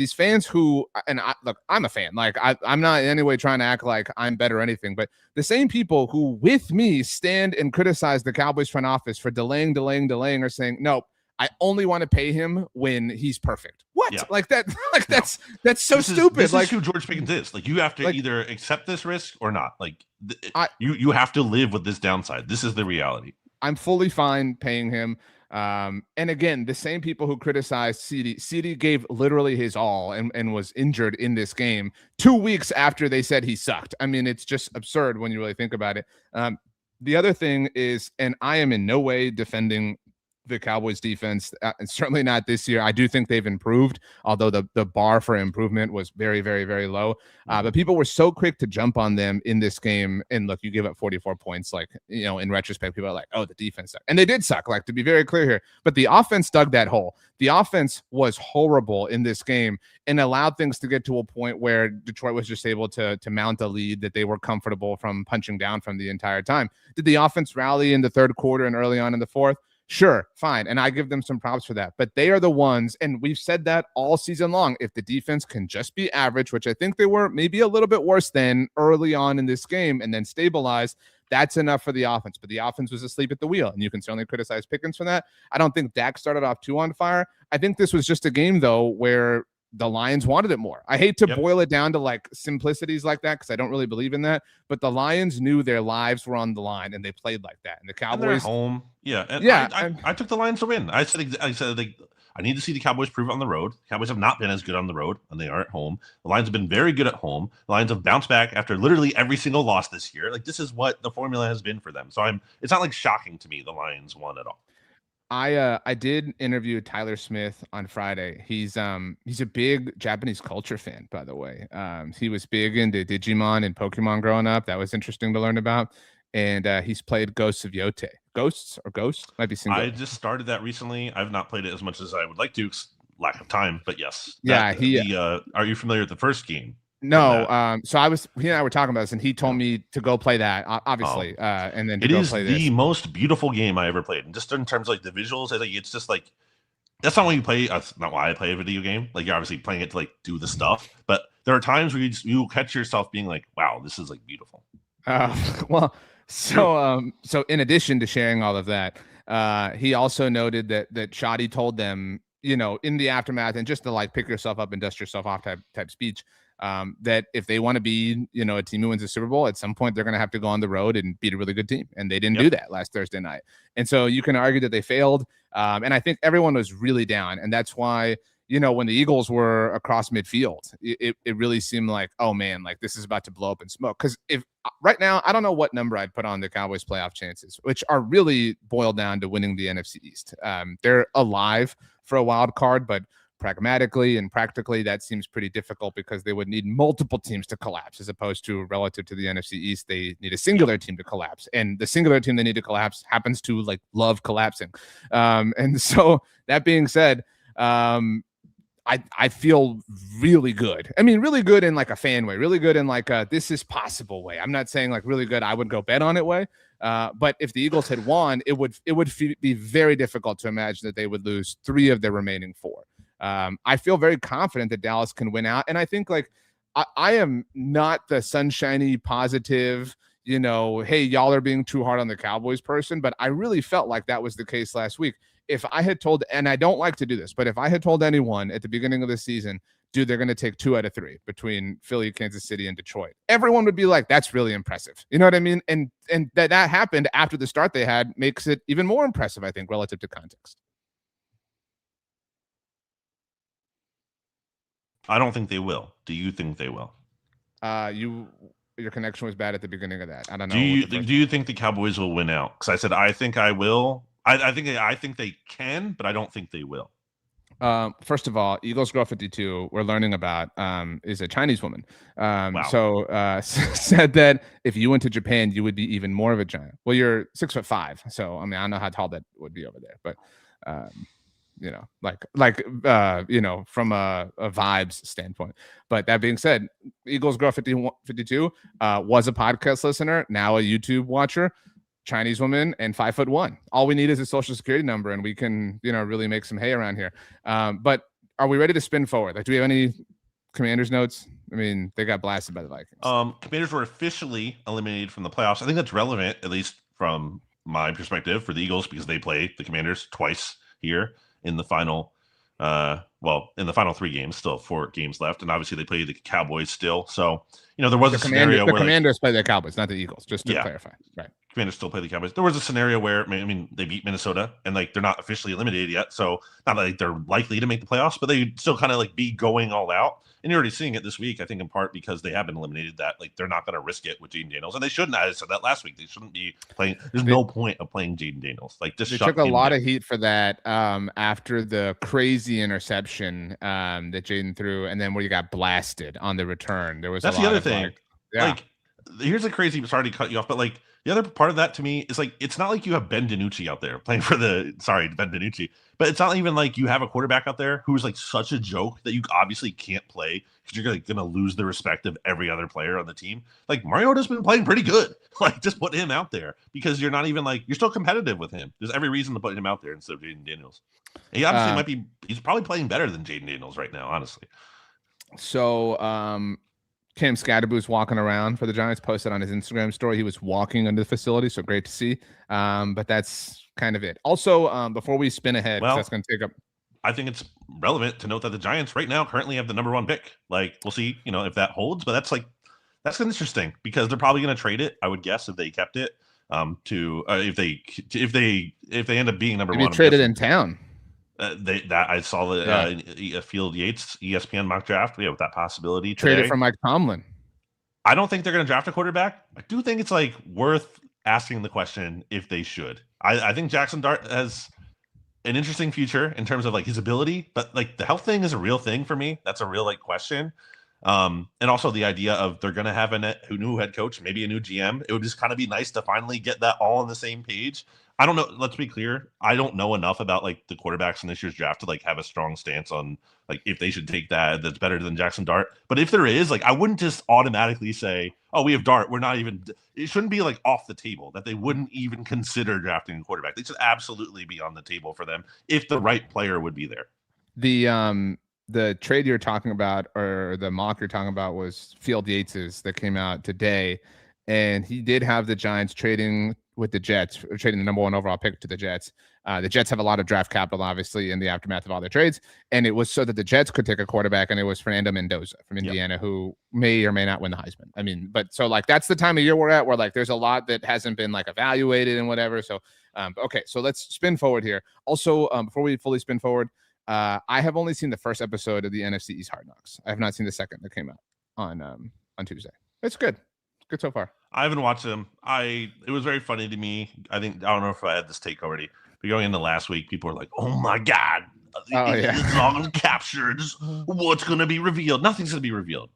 who, and I'm a fan. Like, I'm not in any way trying to act like I'm better or anything, but the same people who with me stand and criticize the Cowboys front office for delaying are saying, nope, I only want to pay him when he's perfect. What? Yeah. Like that? Like that's so stupid. This is who George Pickens is. Like, you have to either accept this risk or not. Like, you have to live with this downside. This is the reality. I'm fully fine paying him. And again, the same people who criticized CD gave literally his all and was injured in this game 2 weeks after they said he sucked. I mean, it's just absurd when you really think about it. The other thing is, and I am in no way defending the Cowboys defense, and certainly not this year. I do think they've improved, although the bar for improvement was very, very, very low. But people were so quick to jump on them in this game. And look, you give up 44 points. Like, in retrospect, people are like, oh, the defense sucked. And they did suck, like, to be very clear here. But the offense dug that hole. The offense was horrible in this game and allowed things to get to a point where Detroit was just able to mount a lead that they were comfortable from punching down from the entire time. Did the offense rally in the third quarter and early on in the fourth? Sure, fine. And I give them some props for that. But they are the ones, and we've said that all season long, if the defense can just be average, which I think they were maybe a little bit worse than early on in this game, and then stabilize, that's enough for the offense. But the offense was asleep at the wheel, and you can certainly criticize Pickens for that. I don't think Dak started off too on fire. I think this was just a game, though, where the Lions wanted it more. I hate to boil it down to like simplicities like that, because I don't really believe in that, but the Lions knew their lives were on the line and they played like that. And the Cowboys home. Yeah. And I took the Lions to win. I said I need to see the Cowboys prove it on the road. The Cowboys have not been as good on the road when they are at home. The Lions have been very good at home. The Lions have bounced back after literally every single loss this year. Like, this is what the formula has been for them. So it's not like shocking to me the Lions won at all. I did interview Tyler Smith on Friday. He's a big Japanese culture fan, by the way. He was big into Digimon and Pokemon growing up. That was interesting to learn about. And he's played Ghosts of Yote. Ghosts might be single. I just started that recently. I've not played it as much as I would like to, lack of time. But yes, yeah. Are you familiar with the first game? No, so he and I were talking about this, and he told me to go play that, obviously, and then to go play this. It is the most beautiful game I ever played, and just in terms of like the visuals, it's just like, that's not when you play. That's not why I play a video game. Like, you're obviously playing it to like do the stuff, but there are times where you catch yourself being like, "Wow, this is like beautiful." Well, so in addition to sharing all of that, he also noted that Shoddy told them, in the aftermath, and just to like pick yourself up and dust yourself off type speech. That if they want to be, a team who wins the Super Bowl, at some point they're going to have to go on the road and beat a really good team. And they didn't do that last Thursday night. And so you can argue that they failed. And I think everyone was really down. And that's why, when the Eagles were across midfield, it really seemed like, oh man, like this is about to blow up in smoke. Because if right now, I don't know what number I'd put on the Cowboys playoff chances, which are really boiled down to winning the NFC East. They're alive for a wild card, but pragmatically and practically, that seems pretty difficult because they would need multiple teams to collapse, as opposed to relative to the NFC East, they need a singular team to collapse. And the singular team they need to collapse happens to like love collapsing. And so that being said, I feel really good. I mean, really good in like a fan way, really good in like a this is possible way. I'm not saying like really good, I would go bet on it way. But if the Eagles had won, it would be very difficult to imagine that they would lose 3 of their remaining 4. I feel very confident that Dallas can win out. And I think like I am not the sunshiny, positive, hey, y'all are being too hard on the Cowboys person, but I really felt like that was the case last week. If I had told, and I don't like to do this, but if I had told anyone at the beginning of the season, dude, they're going to take 2 out of 3 between Philly, Kansas City, and Detroit, everyone would be like, that's really impressive. You know what I mean? And that happened after the start they had makes it even more impressive, I think, relative to context. I don't think they will. Do you think they will? Your connection was bad at the beginning of that. I don't know. Do you think the Cowboys will win out? Because I said I think I will. I think they can, but I don't think they will. First of all, Eagles Girl 52 we're learning about is a Chinese woman. Wow. So said that if you went to Japan, you would be even more of a giant. Well, you're 6'5", so I mean I don't know how tall that would be over there, but from a vibes standpoint. But that being said, Eagles Girl 52 was a podcast listener, now a YouTube watcher. Chinese woman and 5'1". All we need is a social security number, and we can, really make some hay around here. But are we ready to spin forward? Like, do we have any Commanders notes? I mean, they got blasted by the Vikings. Commanders were officially eliminated from the playoffs. I think that's relevant, at least from my perspective, for the Eagles because they play the Commanders twice here in the final. In the final 3 games, still 4 games left, and obviously they play the Cowboys still. So there was a scenario where the Commanders play the Cowboys, not the Eagles. Just to clarify, right? Commanders still play the Cowboys. There was a scenario where they beat Minnesota and they're not officially eliminated yet, so not like they're likely to make the playoffs, but they still kind of be going all out. And you're already seeing it this week, I think, in part because they have been eliminated. That they're not going to risk it with Jaden Daniels, and they shouldn't. I said that last week. They shouldn't be playing. There's no point of playing Jaden Daniels. They took a lot of heat for that after the crazy interception that Jaden threw, and then where you got blasted on the return. That's the other thing. Here's a crazy. Sorry to cut you off, but the other part of that to me is it's not like you have Ben DiNucci out there playing for Ben DiNucci, but it's not even like you have a quarterback out there who's such a joke that you obviously can't play because you're going to lose the respect of every other player on the team. Mariota's been playing pretty good. Just put him out there because you're not even you're still competitive with him. There's every reason to put him out there instead of Jaden Daniels. He obviously he's probably playing better than Jaden Daniels right now, honestly. So, Cam Scatterboo's walking around for the Giants, posted on his Instagram story. He was walking into the facility, so great to see. But that's kind of it. Also, before we spin ahead, that's going to take up. I think it's relevant to note that the Giants right now currently have the number 1 pick. We'll see, if that holds. But that's interesting because they're probably going to trade it. I would guess if they kept it if they end up being number 1. Traded in town. I saw the Field Yates ESPN mock draft. With that possibility today. Traded for Mike Tomlin. I don't think they're going to draft a quarterback. I do think it's worth asking the question if they should. I think Jackson Dart has an interesting future in terms of his ability, but the health thing is a real thing for me. That's a real question. And also the idea of they're going to have a new head coach, maybe a new GM. It would just kind of be nice to finally get that all on the same page. I don't know. Let's be clear. I don't know enough about the quarterbacks in this year's draft to have a strong stance on if they should take that's better than Jackson Dart. But if there is, I wouldn't just automatically say, oh, we have Dart. We're not even. It shouldn't be off the table that they wouldn't even consider drafting a quarterback. They should absolutely be on the table for them if the right player would be there. The trade you're talking about, or the mock you're talking about, was Field Yates's that came out today, and he did have the Giants trading with the Jets, trading the number 1 overall pick to the Jets. The Jets have a lot of draft capital, obviously, in the aftermath of all their trades, and it was so that the Jets could take a quarterback, and it was Fernando Mendoza from Indiana, who may or may not win the Heisman. I mean, but so that's the time of year we're at, where there's a lot that hasn't been evaluated and whatever. So, okay, so let's spin forward here. Also, before we fully spin forward, I have only seen the first episode of the NFC East Hard Knocks. I have not seen the second that came out on Tuesday. It's good. Good so far. I haven't watched them. It was very funny to me. I don't know if I had this take already, but going into last week, people were like, "Oh my god, it's all captured. What's going to be revealed? Nothing's going to be revealed.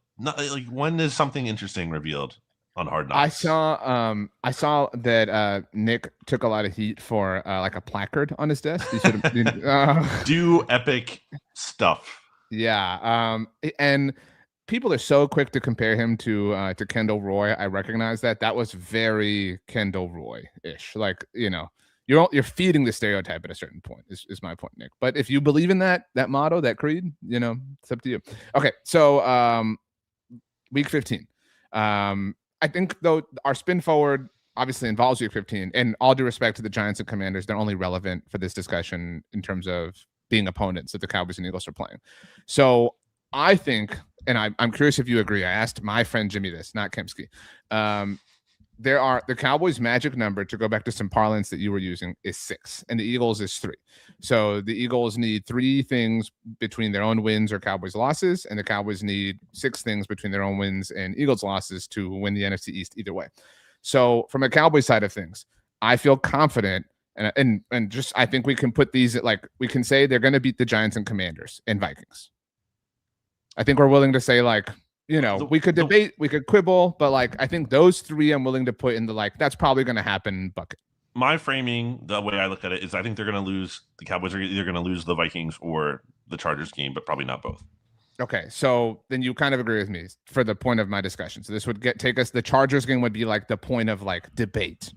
When is something interesting revealed? on Hard Knocks. I saw that Nick took a lot of heat for like a placard on his desk. He should have do epic stuff. Yeah. And people are so quick to compare him to Kendall Roy. I recognize that was very Kendall Roy-ish. Like, you're feeding the stereotype at a certain point is my point, Nick. But if you believe in that motto, that creed, it's up to you. Okay. So week 15. I think, though, our spin forward obviously involves week 15. And all due respect to the Giants and Commanders, they're only relevant for this discussion in terms of being opponents that the Cowboys and Eagles are playing. So I think, and I'm curious if you agree, I asked my friend Jimmy this, not Kempsky. The Cowboys' magic number, to go back to some parlance that you were using, is 6, and the Eagles is 3. So the Eagles need 3 things between their own wins or Cowboys losses, and the Cowboys need 6 things between their own wins and Eagles losses to win the NFC East either way. So from a Cowboys side of things, I feel confident, and just I think we can put these at, like, we can say they're going to beat the Giants and Commanders and Vikings. I think we're willing to say, like, we could debate, we could quibble, but like I think those 3 I'm willing to put in the, like, that's probably going to happen bucket. My framing, the way I look at it, is I think they're going to lose. The Cowboys are either going to lose the Vikings or the Chargers game, but probably not both. Okay, so then you kind of agree with me for the point of my discussion. So this would take us, the Chargers game would be like the point of like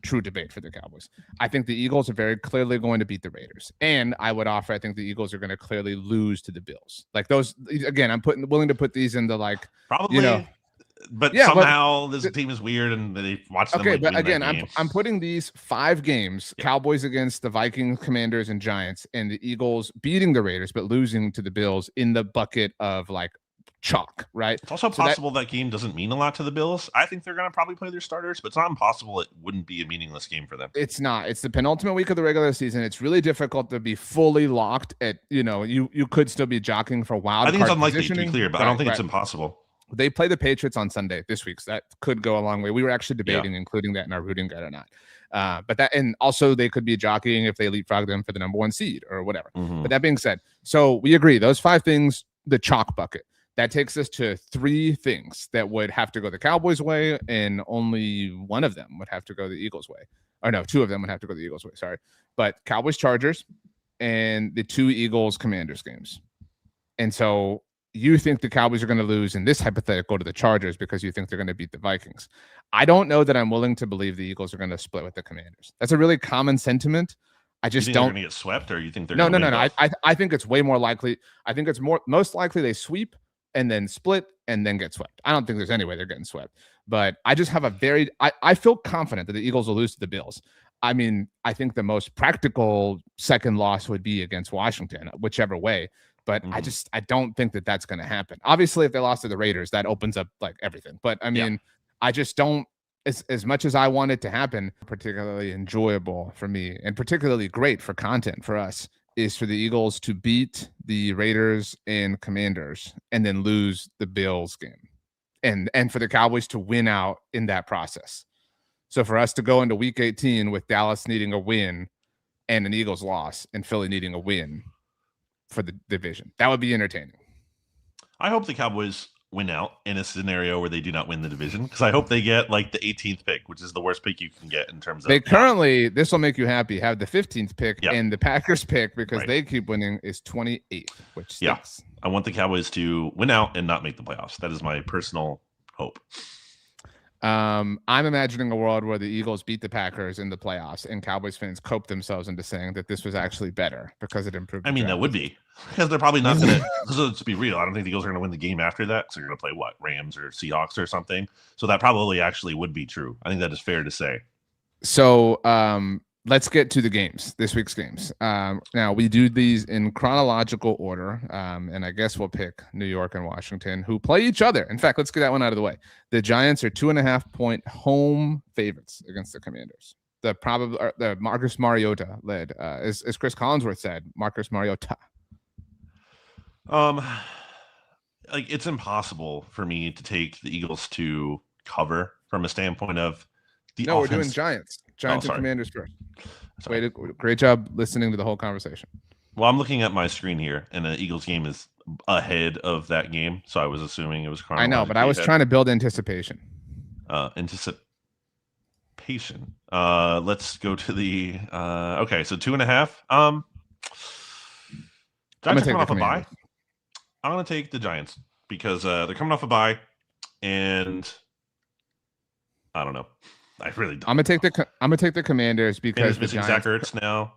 true debate for the Cowboys. I think the Eagles are very clearly going to beat the Raiders. And I would offer, I think the Eagles are going to clearly lose to the Bills. Like those, again, I'm willing to put these into like, probably, but somehow this team is weird and they watch them. Okay, but again, I'm putting these 5 games, Cowboys against the Vikings, Commanders, and Giants, and the Eagles beating the Raiders but losing to the Bills in the bucket of like chalk, right? It's also possible that game doesn't mean a lot to the Bills. I think they're going to probably play their starters, but it's not impossible it wouldn't be a meaningless game for them. It's not. It's the penultimate week of the regular season. It's really difficult to be fully locked at, you could still be jockeying for wild. I think it's unlikely, to be clear, but I don't think it's impossible. They play the Patriots on Sunday this week, so that could go a long way. We were actually debating including that in our rooting guide or not. But that, and also they could be jockeying if they leapfrog them for the number 1 seed or whatever. Mm-hmm. But that being said, so we agree, those 5 things, the chalk bucket. That takes us to 3 things that would have to go the Cowboys' way, and only one of them would have to go the Eagles' way. Or no, 2 of them would have to go the Eagles' way. Sorry. But Cowboys, Chargers, and the 2 Eagles, Commanders games. And so you think the Cowboys are going to lose in this hypothetical to the Chargers because you think they're going to beat the Vikings. I don't know that I'm willing to believe the Eagles are going to split with the Commanders. That's a really common sentiment. I just don't. They're going to get swept, or you think they're no. I think it's way more likely. I think it's most likely they sweep and then split and then get swept. I don't think there's any way they're getting swept. But I just have I feel confident that the Eagles will lose to the Bills. I mean, I think the most practical second loss would be against Washington, whichever way. But I don't think that that's going to happen. Obviously, if they lost to the Raiders, that opens up like everything. But I mean, I just don't, as much as I want it to happen, particularly enjoyable for me and particularly great for content for us is for the Eagles to beat the Raiders and Commanders and then lose the Bills game. And for the Cowboys to win out in that process. So for us to go into week 18 with Dallas needing a win and an Eagles loss and Philly needing a win for the division, that would be entertaining. I hope the Cowboys win out in a scenario where they do not win the division, because I hope they get like the 18th pick, which is the worst pick you can get in terms of. They currently, this will make you happy, have the 15th pick, and the Packers pick, because they keep winning, is 28th, which stinks. I want the Cowboys to win out and not make the playoffs. That is my personal hope. I'm imagining a world where the Eagles beat the Packers in the playoffs and Cowboys fans cope themselves into saying that this was actually better because it improved. I mean, that would be, because they're probably not going to, let's be real, I don't think the Eagles are going to win the game after that. So you're going to play what, Rams or Seahawks or something. So that probably actually would be true. I think that is fair to say. So let's get to the games, this week's games. Now we do these in chronological order, and I guess we'll pick New York and Washington, who play each other. In fact, let's get that one out of the way. The Giants are 2.5-point home favorites against the Commanders. The Marcus Mariota led, as Chris Collinsworth said, Marcus Mariota. Like, it's impossible for me to take the Eagles to cover from a standpoint of the offense. We're doing Giants and Commanders first. Great job listening to the whole conversation. Well, I'm looking at my screen here, and the Eagles game is ahead of that game, so I was assuming it was chronologically. I know, but I was trying to build anticipation. anticipation. Let's go to the okay, so 2.5. Giants are coming off a bye. I'm gonna take the Giants because they're coming off a bye, and I don't know. I really don't. I'm gonna take the Commanders because the Giants Zach Ertz now.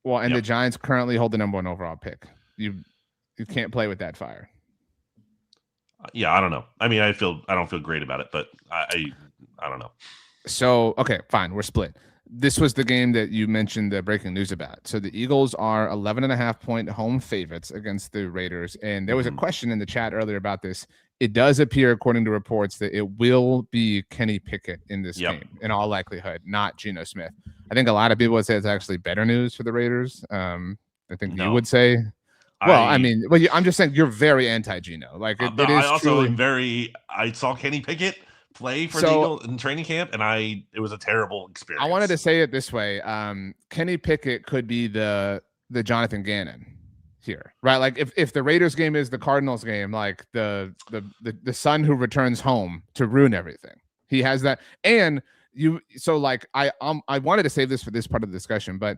The Giants currently hold the number 1 overall pick. You can't play with that fire. Yeah, I don't know. I mean, I don't feel great about it, but I don't know. So, okay, fine. We're split. This was the game that you mentioned the breaking news about. So the Eagles are 11.5-point home favorites against the Raiders. And there was a question in the chat earlier about this. It does appear, according to reports, that it will be Kenny Pickett in this game, in all likelihood, not Geno Smith. I think a lot of people would say it's actually better news for the Raiders. I think you would say. Well, I'm just saying you're very anti-Geno. Like it is. I also am very. I saw Kenny Pickett play for the Eagles in training camp, and it was a terrible experience. I wanted to say it this way: Kenny Pickett could be the Jonathan Gannon here, right? Like if the Raiders game is the Cardinals game, like the son who returns home to ruin everything. He has that, and I wanted to save this for this part of the discussion, but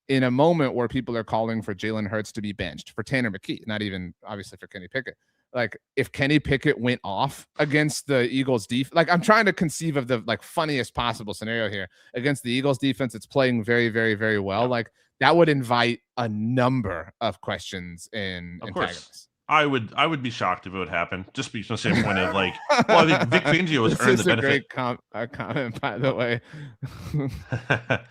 in a moment where people are calling for Jalen Hurts to be benched for Tanner McKee, not even obviously for Kenny Pickett. Like if Kenny Pickett went off against the Eagles defense, like I'm trying to conceive of the funniest possible scenario here against the Eagles defense. It's playing very, very, very well. Like that would invite a number of questions and antagonists. I would be shocked if it would happen, just from the standpoint of I think Vic Fangio has earned the benefit. A great comment, by the way.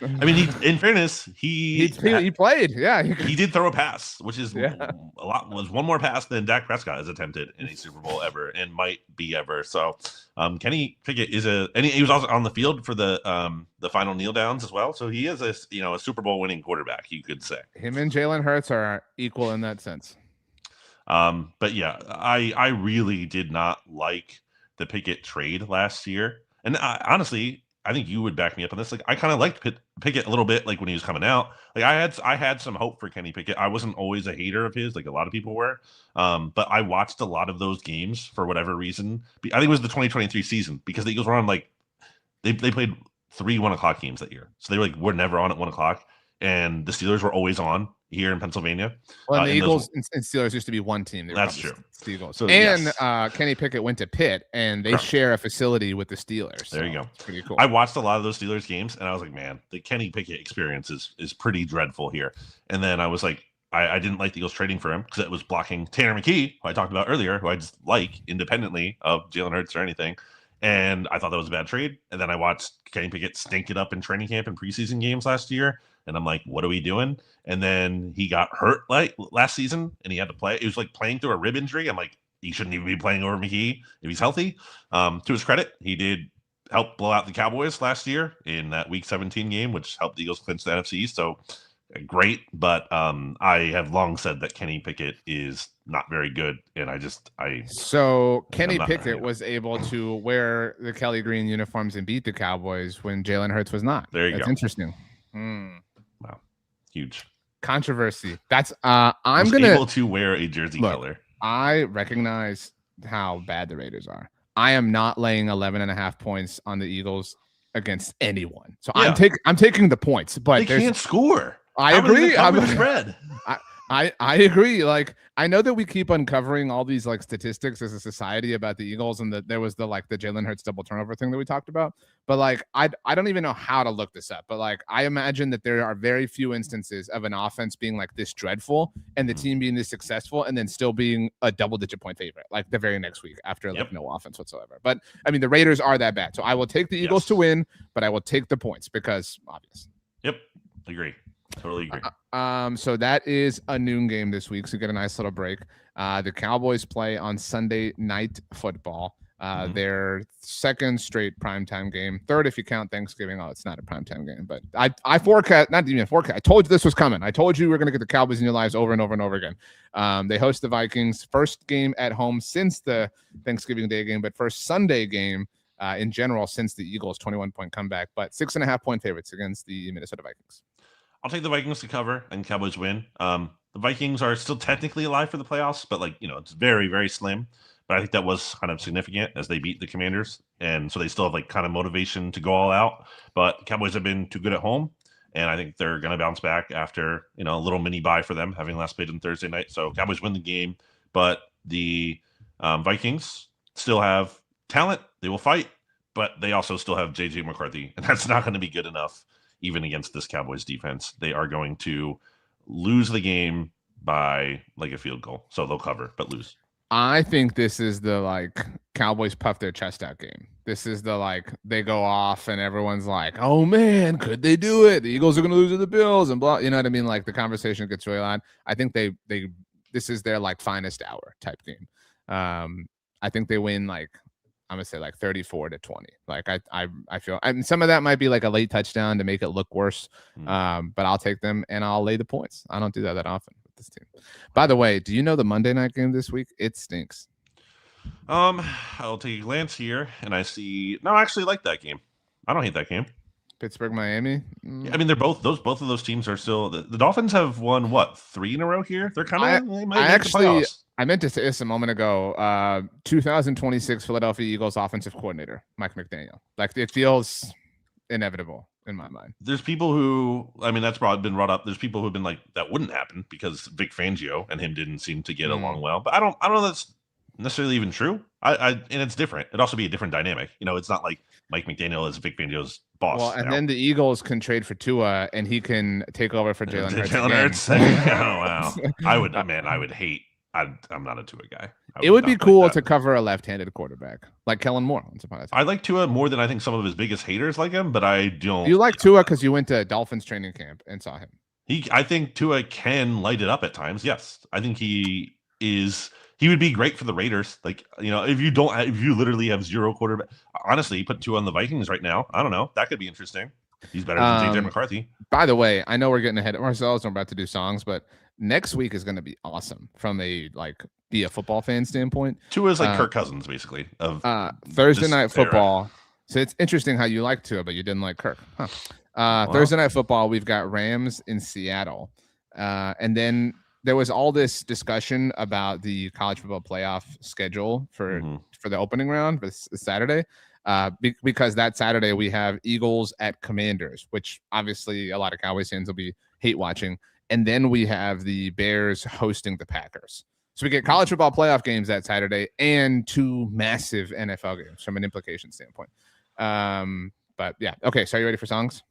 I mean, in fairness, he played. Yeah, he did throw a pass, which is was one more pass than Dak Prescott has attempted in a Super Bowl ever, and might be ever. So, Kenny Pickett he was also on the field for the final kneel downs as well. So he is a Super Bowl winning quarterback, you could say. Him and Jalen Hurts are equal in that sense. But yeah, I really did not like the Pickett trade last year. And honestly, I think you would back me up on this. Like I kind of liked Pickett a little bit, like when he was coming out. Like I had some hope for Kenny Pickett. I wasn't always a hater of his, like a lot of people were. But I watched a lot of those games for whatever reason. I think it was the 2023 season because the Eagles were on they played 3 1:00 games that year. So they were never on at 1:00, and the Steelers were always on here in Pennsylvania. Well, the Eagles and Steelers used to be one team. That's true. The Eagles. So, and Kenny Pickett went to Pitt, and they share a facility with the Steelers. There you go. It's pretty cool. I watched a lot of those Steelers games, and I was like, man, the Kenny Pickett experience is pretty dreadful here. And then I was like, I didn't like the Eagles trading for him because it was blocking Tanner McKee, who I talked about earlier, who I just like independently of Jalen Hurts or anything. And I thought that was a bad trade. And then I watched Kenny Pickett stink it up in training camp and preseason games last year. And I'm like, what are we doing? And then he got hurt last season, and he had to play. It was like playing through a rib injury. I'm like, he shouldn't even be playing over McKee if he's healthy. To his credit, he did help blow out the Cowboys last year in that Week 17 game, which helped the Eagles clinch the NFC East. So great. But I have long said that Kenny Pickett is not very good. And Kenny Pickett was able to wear the Kelly Green uniforms and beat the Cowboys when Jalen Hurts was not. There you go. That's interesting. Wow. Huge controversy. That's able to wear a jersey color. I recognize how bad the Raiders are. I am not laying 11.5 points on the Eagles against anyone. So I'm taking the points, but they can't score. I agree. I'm spread. I agree. Like I know that we keep uncovering all these statistics as a society about the Eagles, and that there was the Jalen Hurts double turnover thing that we talked about. But I don't even know how to look this up. But I imagine that there are very few instances of an offense being this dreadful and the team being this successful and then still being a double-digit point favorite the very next week after no offense whatsoever. But I mean the Raiders are that bad, so I will take the Eagles to win, but I will take the points because obvious. Yep, agree. Totally agree. So that is a noon game this week. So get a nice little break. The Cowboys play on Sunday Night Football. Their second straight primetime game. Third if you count Thanksgiving. Oh, it's not a primetime game, but I forecast, not even forecast. I told you this was coming. I told you we're going to get the Cowboys in your lives over and over and over again. They host the Vikings. First game at home since the Thanksgiving Day game, but first Sunday game in general since the Eagles' 21-point comeback, but 6.5-point favorites against the Minnesota Vikings. I'll take the Vikings to cover and Cowboys win. The Vikings are still technically alive for the playoffs, but it's very, very slim. but I think that was kind of significant as they beat the Commanders, and so they still have like kind of motivation to go all out. But Cowboys have been too good at home, and I think they're going to bounce back after a little mini bye for them having last played on Thursday night. So Cowboys win the game, but the Vikings still have talent. They will fight, but they also still have JJ McCarthy, and that's not going to be good enough even against this Cowboys defense. They are going to lose the game by like a field goal. So they'll cover, but lose. I think this is the like Cowboys puff their chest out game. This is the like they go off and everyone's like, oh man, could they do it? The Eagles are going to lose to the Bills and blah. You know what I mean? Like the conversation gets really loud. I think this is their like finest hour type game. I think they win like I'm gonna say like 34-20. Like I feel, and some of that might be like a late touchdown to make it look worse. But I'll take them and I'll lay the points. I don't do that often with this team. By the way, do you know the Monday night game this week? It stinks. I'll take a glance here and I see. No, I actually like that game. I don't hate that game. Pittsburgh, Miami. Yeah, I mean, they're both of those teams are still. The Dolphins have won what 3 in a row here. They're kind of. I meant to say this a moment ago. 2026 Philadelphia Eagles offensive coordinator Mike McDaniel. Like it feels inevitable in my mind. There's people who, I mean, that's probably been brought up. There's people who've been like that wouldn't happen because Vic Fangio and him didn't seem to get along well. But I don't know that's necessarily even true. And it's different. It'd also be a different dynamic. It's not like Mike McDaniel is Vic Fangio's boss. Well, and then the Eagles can trade for Tua, and he can take over for Jalen Hurts. Jalen Hurts. Oh wow! I would hate. I'm not a Tua guy. It would be cool to cover a left-handed quarterback like Kellen Moore. Once upon a time. I like Tua more than I think some of his biggest haters like him, but I don't. You like Tua because you went to Dolphins training camp and saw him. I think Tua can light it up at times. Yes, I think he is. He would be great for the Raiders. Like, if you literally have zero quarterback, honestly, put Tua on the Vikings right now. I don't know. That could be interesting. He's better than JJ McCarthy. By the way, I know we're getting ahead of ourselves. We're about to do songs, but next week is going to be awesome from a football fan standpoint. Tua is like Kirk Cousins, basically. Of Thursday night football. So it's interesting how you like Tua, but you didn't like Kirk. Huh. Wow. Thursday night football, we've got Rams in Seattle. And then there was all this discussion about the college football playoff schedule for the opening round this Saturday. Because that Saturday we have Eagles at Commanders, which obviously a lot of Cowboys fans will be hate watching. And then we have the Bears hosting the Packers. So we get college football playoff games that Saturday and 2 massive NFL games from an implication standpoint. But yeah. Okay. So are you ready for songs?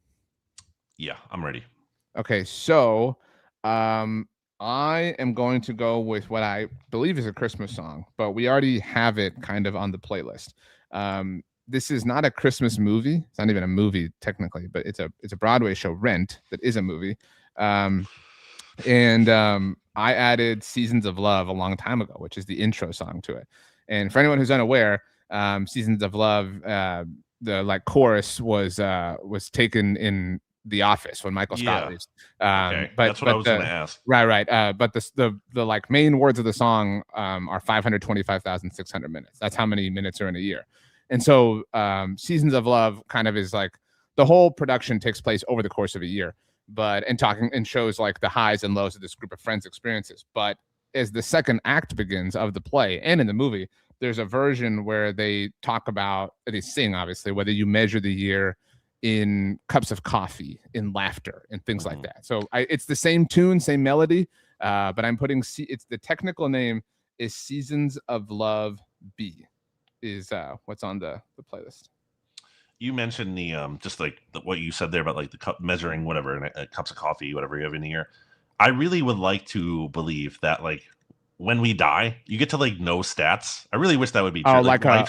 Yeah, I'm ready. Okay. So I am going to go with what I believe is a Christmas song, but we already have it kind of on the playlist. This is not a Christmas movie. It's not even a movie technically, but it's a Broadway show, Rent, that is a movie. I added Seasons of Love a long time ago, which is the intro song to it. And for anyone who's unaware, Seasons of Love, the chorus was taken in The Office when Michael Scott leaves. Okay. But that's what I was going to ask. Right. But the main words of the song are 525,600 minutes. That's how many minutes are in a year. And so Seasons of Love kind of is like the whole production takes place over the course of a year, and shows like the highs and lows of this group of friends' experiences. But as the second act begins of the play and in the movie, there's a version where they sing, obviously, whether you measure the year in cups of coffee, in laughter, and things like that. So it's the same tune, same melody, but I'm putting it's the technical name is Seasons of Love B. Is what's on the playlist. You mentioned the just like what you said there about like the cup measuring whatever cups of coffee, whatever you have in here. I really would like to believe that like when we die, you get to like know stats. I really wish that would be true. Oh, like a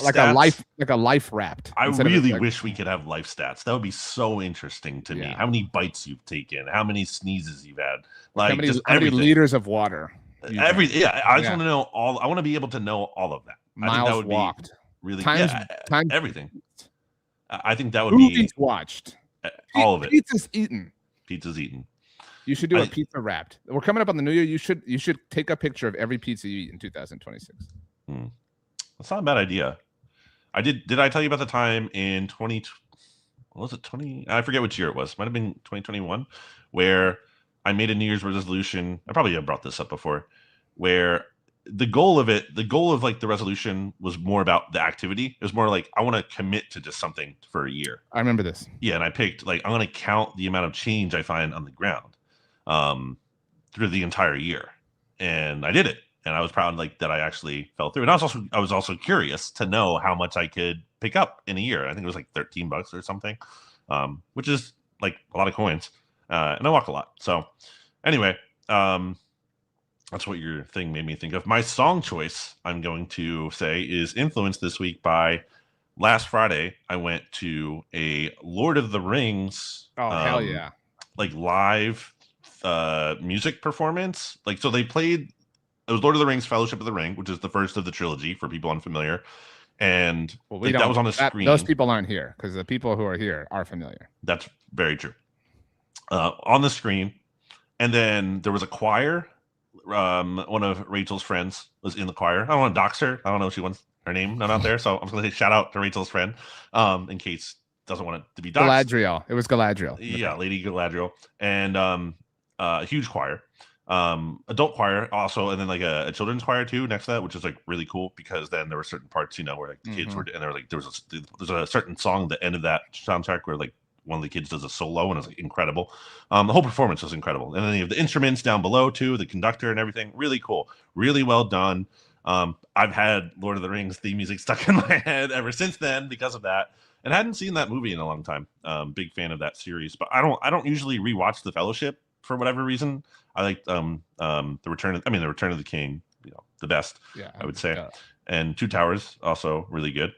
life wrapped. I really wish we could have life stats. That would be so interesting to me. How many bites you've taken, how many sneezes you've had, like how many liters of water. I just want to know all. I want to be able to know all of that. Miles I think that would walked. Be really times everything. I think that would movies watched. All of it. Pizza's eaten. You should do a pizza wrapped. We're coming up on the new year. You should take a picture of every pizza you eat in 2026. That's not a bad idea. Did I tell you about the time in 20? Was it 20? I forget which year it was. Might have been 2021, where I made a New Year's resolution. I probably have brought this up before, where the goal of like the resolution was more about the activity. It was more like I want to commit to just something for a year. I remember this. Yeah, and I picked like I'm going to count the amount of change I find on the ground through the entire year, and I did it. And I was proud like that I actually fell through. And I was also curious to know how much I could pick up in a year. I think it was like $13 or something, which is like a lot of coins. And I walk a lot. So anyway, that's what your thing made me think of. My song choice, I'm going to say, is influenced this week by last Friday. I went to a Lord of the Rings. Oh, hell yeah. Like live music performance. Like, so they played. It was Lord of the Rings, Fellowship of the Ring, which is the first of the trilogy for people unfamiliar. And that was on the screen. Those people aren't here because the people who are here are familiar. That's very true. On the screen. And then there was a choir. One of Rachel's friends was in the choir. I don't want to dox her. I don't know if she wants her name not out there. So I'm going to say shout out to Rachel's friend in case doesn't want it to be doxed. Galadriel. It was Galadriel. Yeah, Lady Galadriel. And a huge choir. Adult choir also, and then like a children's choir too next to that, which is like really cool because then there were certain parts, where like the kids were, and there were like there's a certain song at the end of that soundtrack where like one of the kids does a solo and it's like incredible. The whole performance was incredible, and then you have the instruments down below too, the conductor and everything, really cool, really well done. I've had Lord of the Rings theme music stuck in my head ever since then because of that, and I hadn't seen that movie in a long time. Big fan of that series, but I don't usually rewatch The Fellowship for whatever reason. I like the Return of the King, the best, I would say. Yeah. And Two Towers also really good.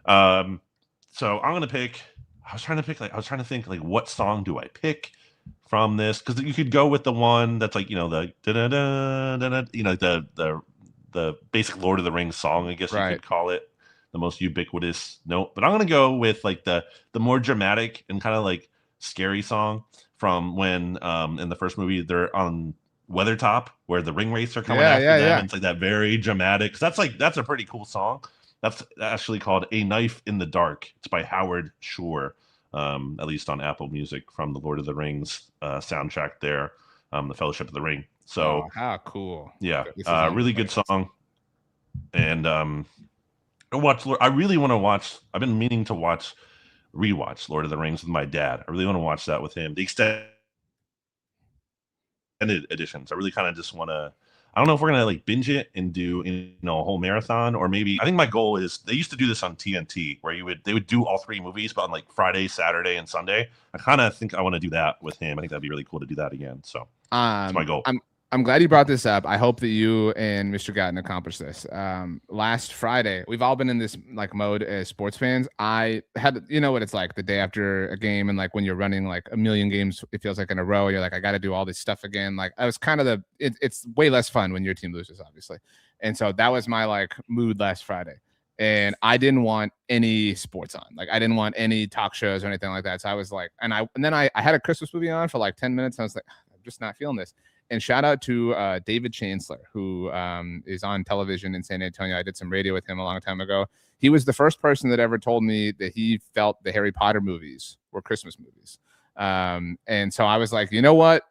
So I'm gonna pick. I was trying to think like what song do I pick from this, because you could go with the one that's like the the basic Lord of the Rings song, I guess you could call it, the most ubiquitous note. But I'm gonna go with like the more dramatic and kind of like scary song from when in the first movie they're on Weathertop where the ring wraiths are coming after them. Yeah. It's like that very dramatic. That's a pretty cool song. That's actually called A Knife in the Dark. It's by Howard Shore, at least on Apple Music, from the Lord of the Rings soundtrack there, the Fellowship of the Ring. So how cool. Yeah, really good song. And I really want to watch. I've been meaning to rewatch Lord of the Rings with my dad. I really want to watch that with him. The extended editions. I really kind of just want to. I don't know if we're gonna like binge it and do a whole marathon, or maybe I think my goal is they used to do this on TNT where they would do all three movies, but on like Friday, Saturday, and Sunday. I kind of think I want to do that with him. I think that'd be really cool to do that again. So that's my goal. I'm glad you brought this up. I hope that you and Mr. Gowton accomplish this. Last Friday, we've all been in this like mode as sports fans. I had, what it's like the day after a game, and like when you're running like a million games, it feels like in a row. You're like, I got to do all this stuff again. Like I was kind of it's way less fun when your team loses, obviously. And so that was my like mood last Friday. And I didn't want any sports on. Like I didn't want any talk shows or anything like that. So I was like, and then I had a Christmas movie on for like 10 minutes. And I was like, I'm just not feeling this. And shout out to David Chancellor, who is on television in San Antonio. I did some radio with him a long time ago. He was the first person that ever told me that he felt the Harry Potter movies were Christmas movies. And so I was like, you know what?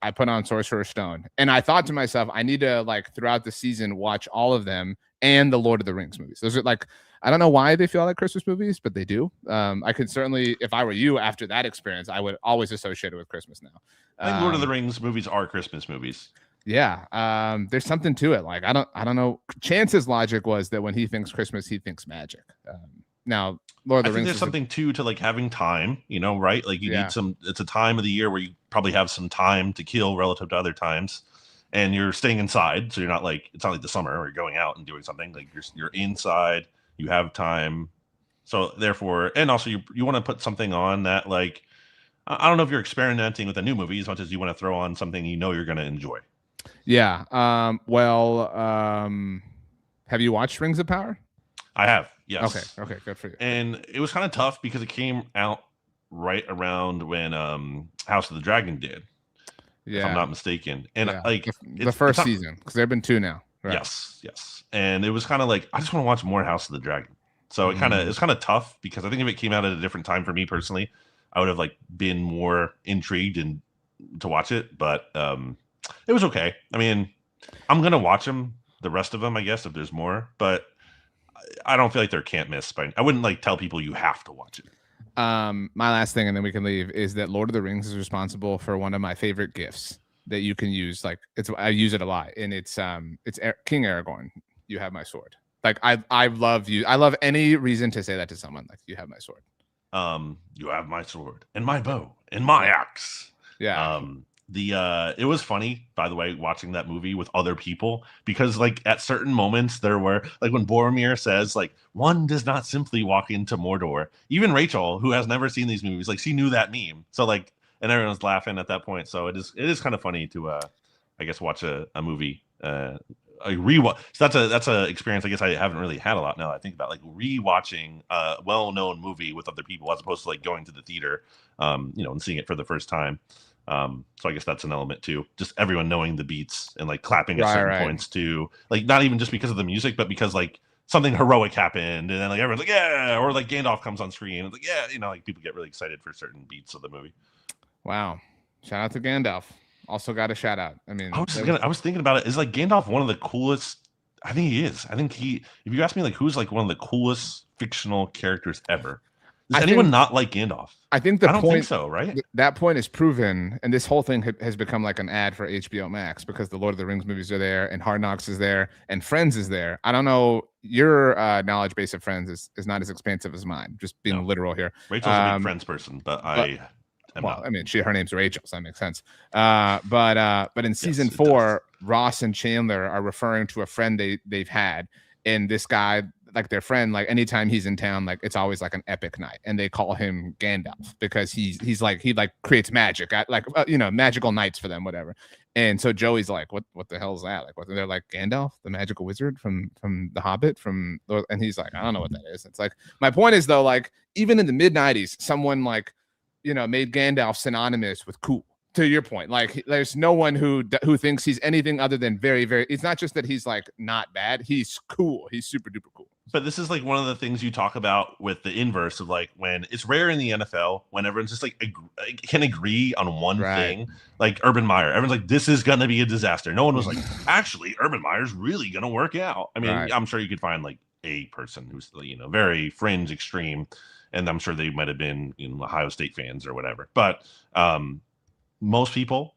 I put on Sorcerer's Stone. And I thought to myself, I need to, like, throughout the season, watch all of them and the Lord of the Rings movies. Those are like, I don't know why they feel like Christmas movies, but they do. I could certainly, if I were you after that experience, I would always associate it with Christmas now. I think Lord of the Rings movies are Christmas movies. Yeah. There's something to it. Like, I don't know. Chance's logic was that when he thinks Christmas, he thinks magic. Now, Lord of the Rings. There's something too to like having time, right? Like you need it's a time of the year where you probably have some time to kill relative to other times. And you're staying inside. So you're not like, it's not like the summer where you're going out and doing something. Like you're inside, you have time. So therefore, and also you want to put something on that, like, I don't know if you're experimenting with a new movie as much as you want to throw on something you're going to enjoy. Yeah. Have you watched Rings of Power? I have. Yes. Okay. Good for you. And it was kind of tough because it came out right around when House of the Dragon did. Yeah. If I'm not mistaken. And like the first season, because there have been two now. Right? Yes. And it was kind of like, I just want to watch more House of the Dragon. So it was kind of tough because I think if it came out at a different time for me personally, I would have like been more intrigued to watch it, but it was okay. I mean, I'm gonna watch them the rest of them, I guess, if there's more. But I don't feel like they're can't miss. But I wouldn't like tell people you have to watch it. My last thing, and then we can leave, is that Lord of the Rings is responsible for one of my favorite gifts that you can use. Like I use it a lot, and it's King Aragorn. You have my sword. Like I love you. I love any reason to say that to someone. Like, you have my sword. You have my sword and my bow and my axe. Yeah. It was funny, by the way, watching that movie with other people, because like at certain moments there were like when Boromir says like one does not simply walk into Mordor. Even Rachel, who has never seen these movies, like she knew that meme. So like, and everyone's laughing at that point. So it is kind of funny to I guess watch a movie a rewatch. So that's a experience I guess I haven't really had a lot now that I think about, like rewatching a well-known movie with other people as opposed to like going to the theater and seeing it for the first time. So I guess that's an element too. Just everyone knowing the beats and like clapping at certain points too. Like not even just because of the music, but because like something heroic happened, and then like everyone's like yeah, or like Gandalf comes on screen, and it's like yeah, like people get really excited for certain beats of the movie. Wow! Shout out to Gandalf. Also got a shout out. I mean, I was thinking about it. Is like Gandalf one of the coolest? I think he is. I think he. If you ask me, like who's like one of the coolest fictional characters ever? Does anyone not like Gandalf? I think I don't think so, right? That point is proven, and this whole thing has become like an ad for HBO Max because the Lord of the Rings movies are there, and Hard Knocks is there, and Friends is there. I don't know, your knowledge base of Friends is not as expansive as mine. Just being literal here. Rachel's a big Friends person, but I mean, her name's Rachel, so that makes sense. But in season 4, Ross and Chandler are referring to a friend they've had, and this guy, like their friend, like anytime he's in town, like it's always like an epic night, and they call him Gandalf because he's like he creates magic, magical nights for them, whatever. And so Joey's like, what the hell is that? Like, what? They're like, Gandalf, the magical wizard from The Hobbit, and he's like, I don't know what that is. It's like, my point is though, like even in the mid-90s, someone like made Gandalf synonymous with cool. To your point, like there's no one who thinks he's anything other than very, very. It's not just that he's like not bad. He's cool. He's super duper cool. But this is like one of the things you talk about with the inverse of like when it's rare in the NFL when everyone's just like can agree on one thing. Like Urban Meyer, everyone's like, this is gonna be a disaster. No one was like, actually, Urban Meyer's really gonna work out. I mean, I'm sure you could find like a person who's very fringe extreme, and I'm sure they might have been Ohio State fans or whatever. But most people,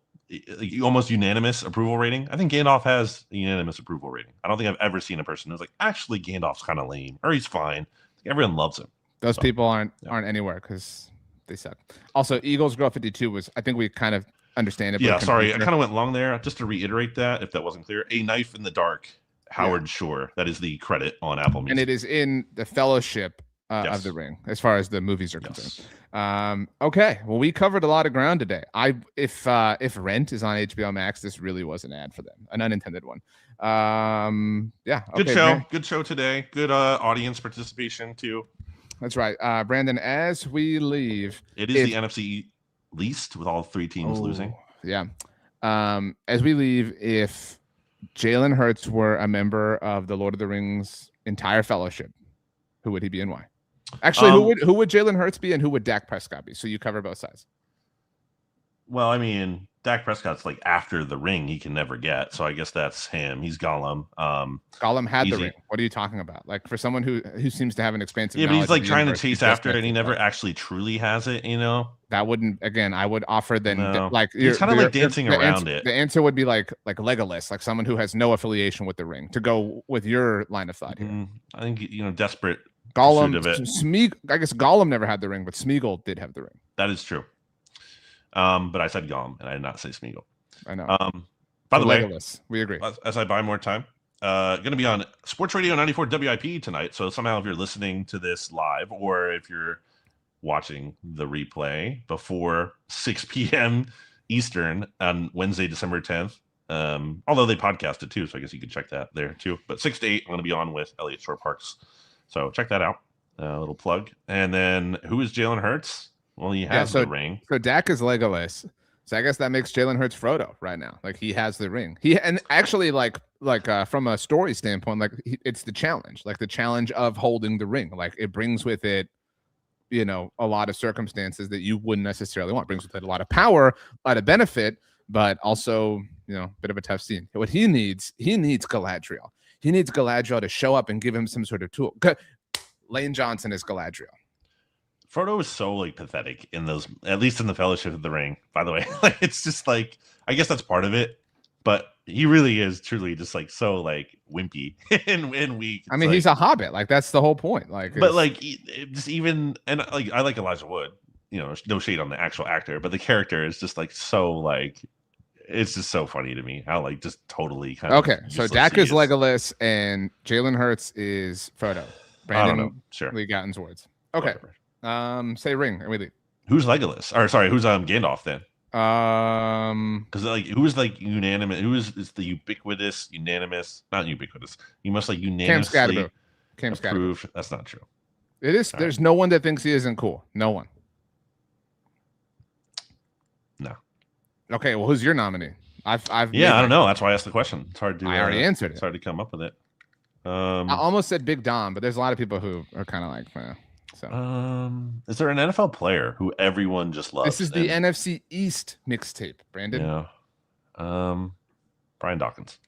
almost unanimous approval rating. I think Gandalf has a unanimous approval rating. I don't think I've ever seen a person who's like, actually, Gandalf's kind of lame, or he's fine. Everyone loves him. Those people aren't anywhere because they suck. Also, Eagles Grow 52 was, I think we kind of understand it. Yeah, sorry, I kind of went long there. Just to reiterate that, if that wasn't clear, A Knife in the Dark, Howard Shore. That is the credit on Apple Music. And it is in the Fellowship of the Ring, as far as the movies are concerned. Okay, well, we covered a lot of ground today. If Rent is on HBO Max, this really was an ad for them, an unintended one. Good show today. Good audience participation too. That's right. Brandon, as we leave, it is the NFC least with all 3 teams losing. Yeah. As we leave, if Jalen Hurts were a member of the Lord of the Rings entire fellowship, who would he be and why? Actually, who would Jalen Hurts be and who would Dak Prescott be? So you cover both sides. Well, I mean, Dak Prescott's like after the ring he can never get. So I guess that's him. He's Gollum. Gollum had the ring. What are you talking about? Like for someone who seems to have an expansive but he's like trying to chase after it and he never actually truly has it, That wouldn't, again, I would offer like he's kind of like dancing around it. The answer would be like Legolas, like someone who has no affiliation with the ring, to go with your line of thought here. I think, desperate. Gollum, I guess Gollum never had the ring, but Smeagol did have the ring. That is true. But I said Gollum, and I did not say Smeagol. I know. By the way, Legolas, we agree. As I buy more time, going to be on Sports Radio 94 WIP tonight. So somehow, if you're listening to this live, or if you're watching the replay before 6 p.m. Eastern on Wednesday, December 10th, although they podcast it too, so I guess you could check that there too. But 6 to 8, I'm going to be on with Elliott Shore Parks. So check that out. A little plug. And then who is Jalen Hurts? Well, he has the ring. So Dak is Legolas. So I guess that makes Jalen Hurts Frodo right now. Like he has the ring. And actually like from a story standpoint, like it's the challenge of holding the ring. Like it brings with it, a lot of circumstances that you wouldn't necessarily want. It brings with it a lot of power, a lot of benefit, but also, bit of a tough scene. What he needs Galadriel. He needs Galadriel to show up and give him some sort of tool. Lane Johnson is Galadriel. Frodo is so like pathetic in those, at least in the Fellowship of the Ring. By the way, like it's just like, I guess that's part of it, but he really is truly just like so like wimpy and weak. I mean, he's a hobbit. Like that's the whole point. Like, but like just even, and like I like Elijah Wood. No shade on the actual actor, but the character is just like so like, it's just so funny to me how like just totally kind of okay. So Dak is Legolas and Jalen Hurts is Frodo. Brandon, I don't know. Sure. Lee Gowton's words. Okay. Whatever. Say ring and we leave. Who's Legolas? Or sorry, who's Gandalf then? Because like who is like unanimous? Who is the unanimous? Not ubiquitous. You must like unanimously approved. That's not true. It is. There's no one that thinks he isn't cool. No one. No. Okay. Well, who's your nominee? I don't know. That's why I asked the question. It's hard to. I already answered it. It's hard to come up with it. I almost said Big Dom, but there's a lot of people who are kind of like, so. Is there an NFL player who everyone just loves? This is the NFC East mixtape, Brandon. Yeah. Brian Dawkins.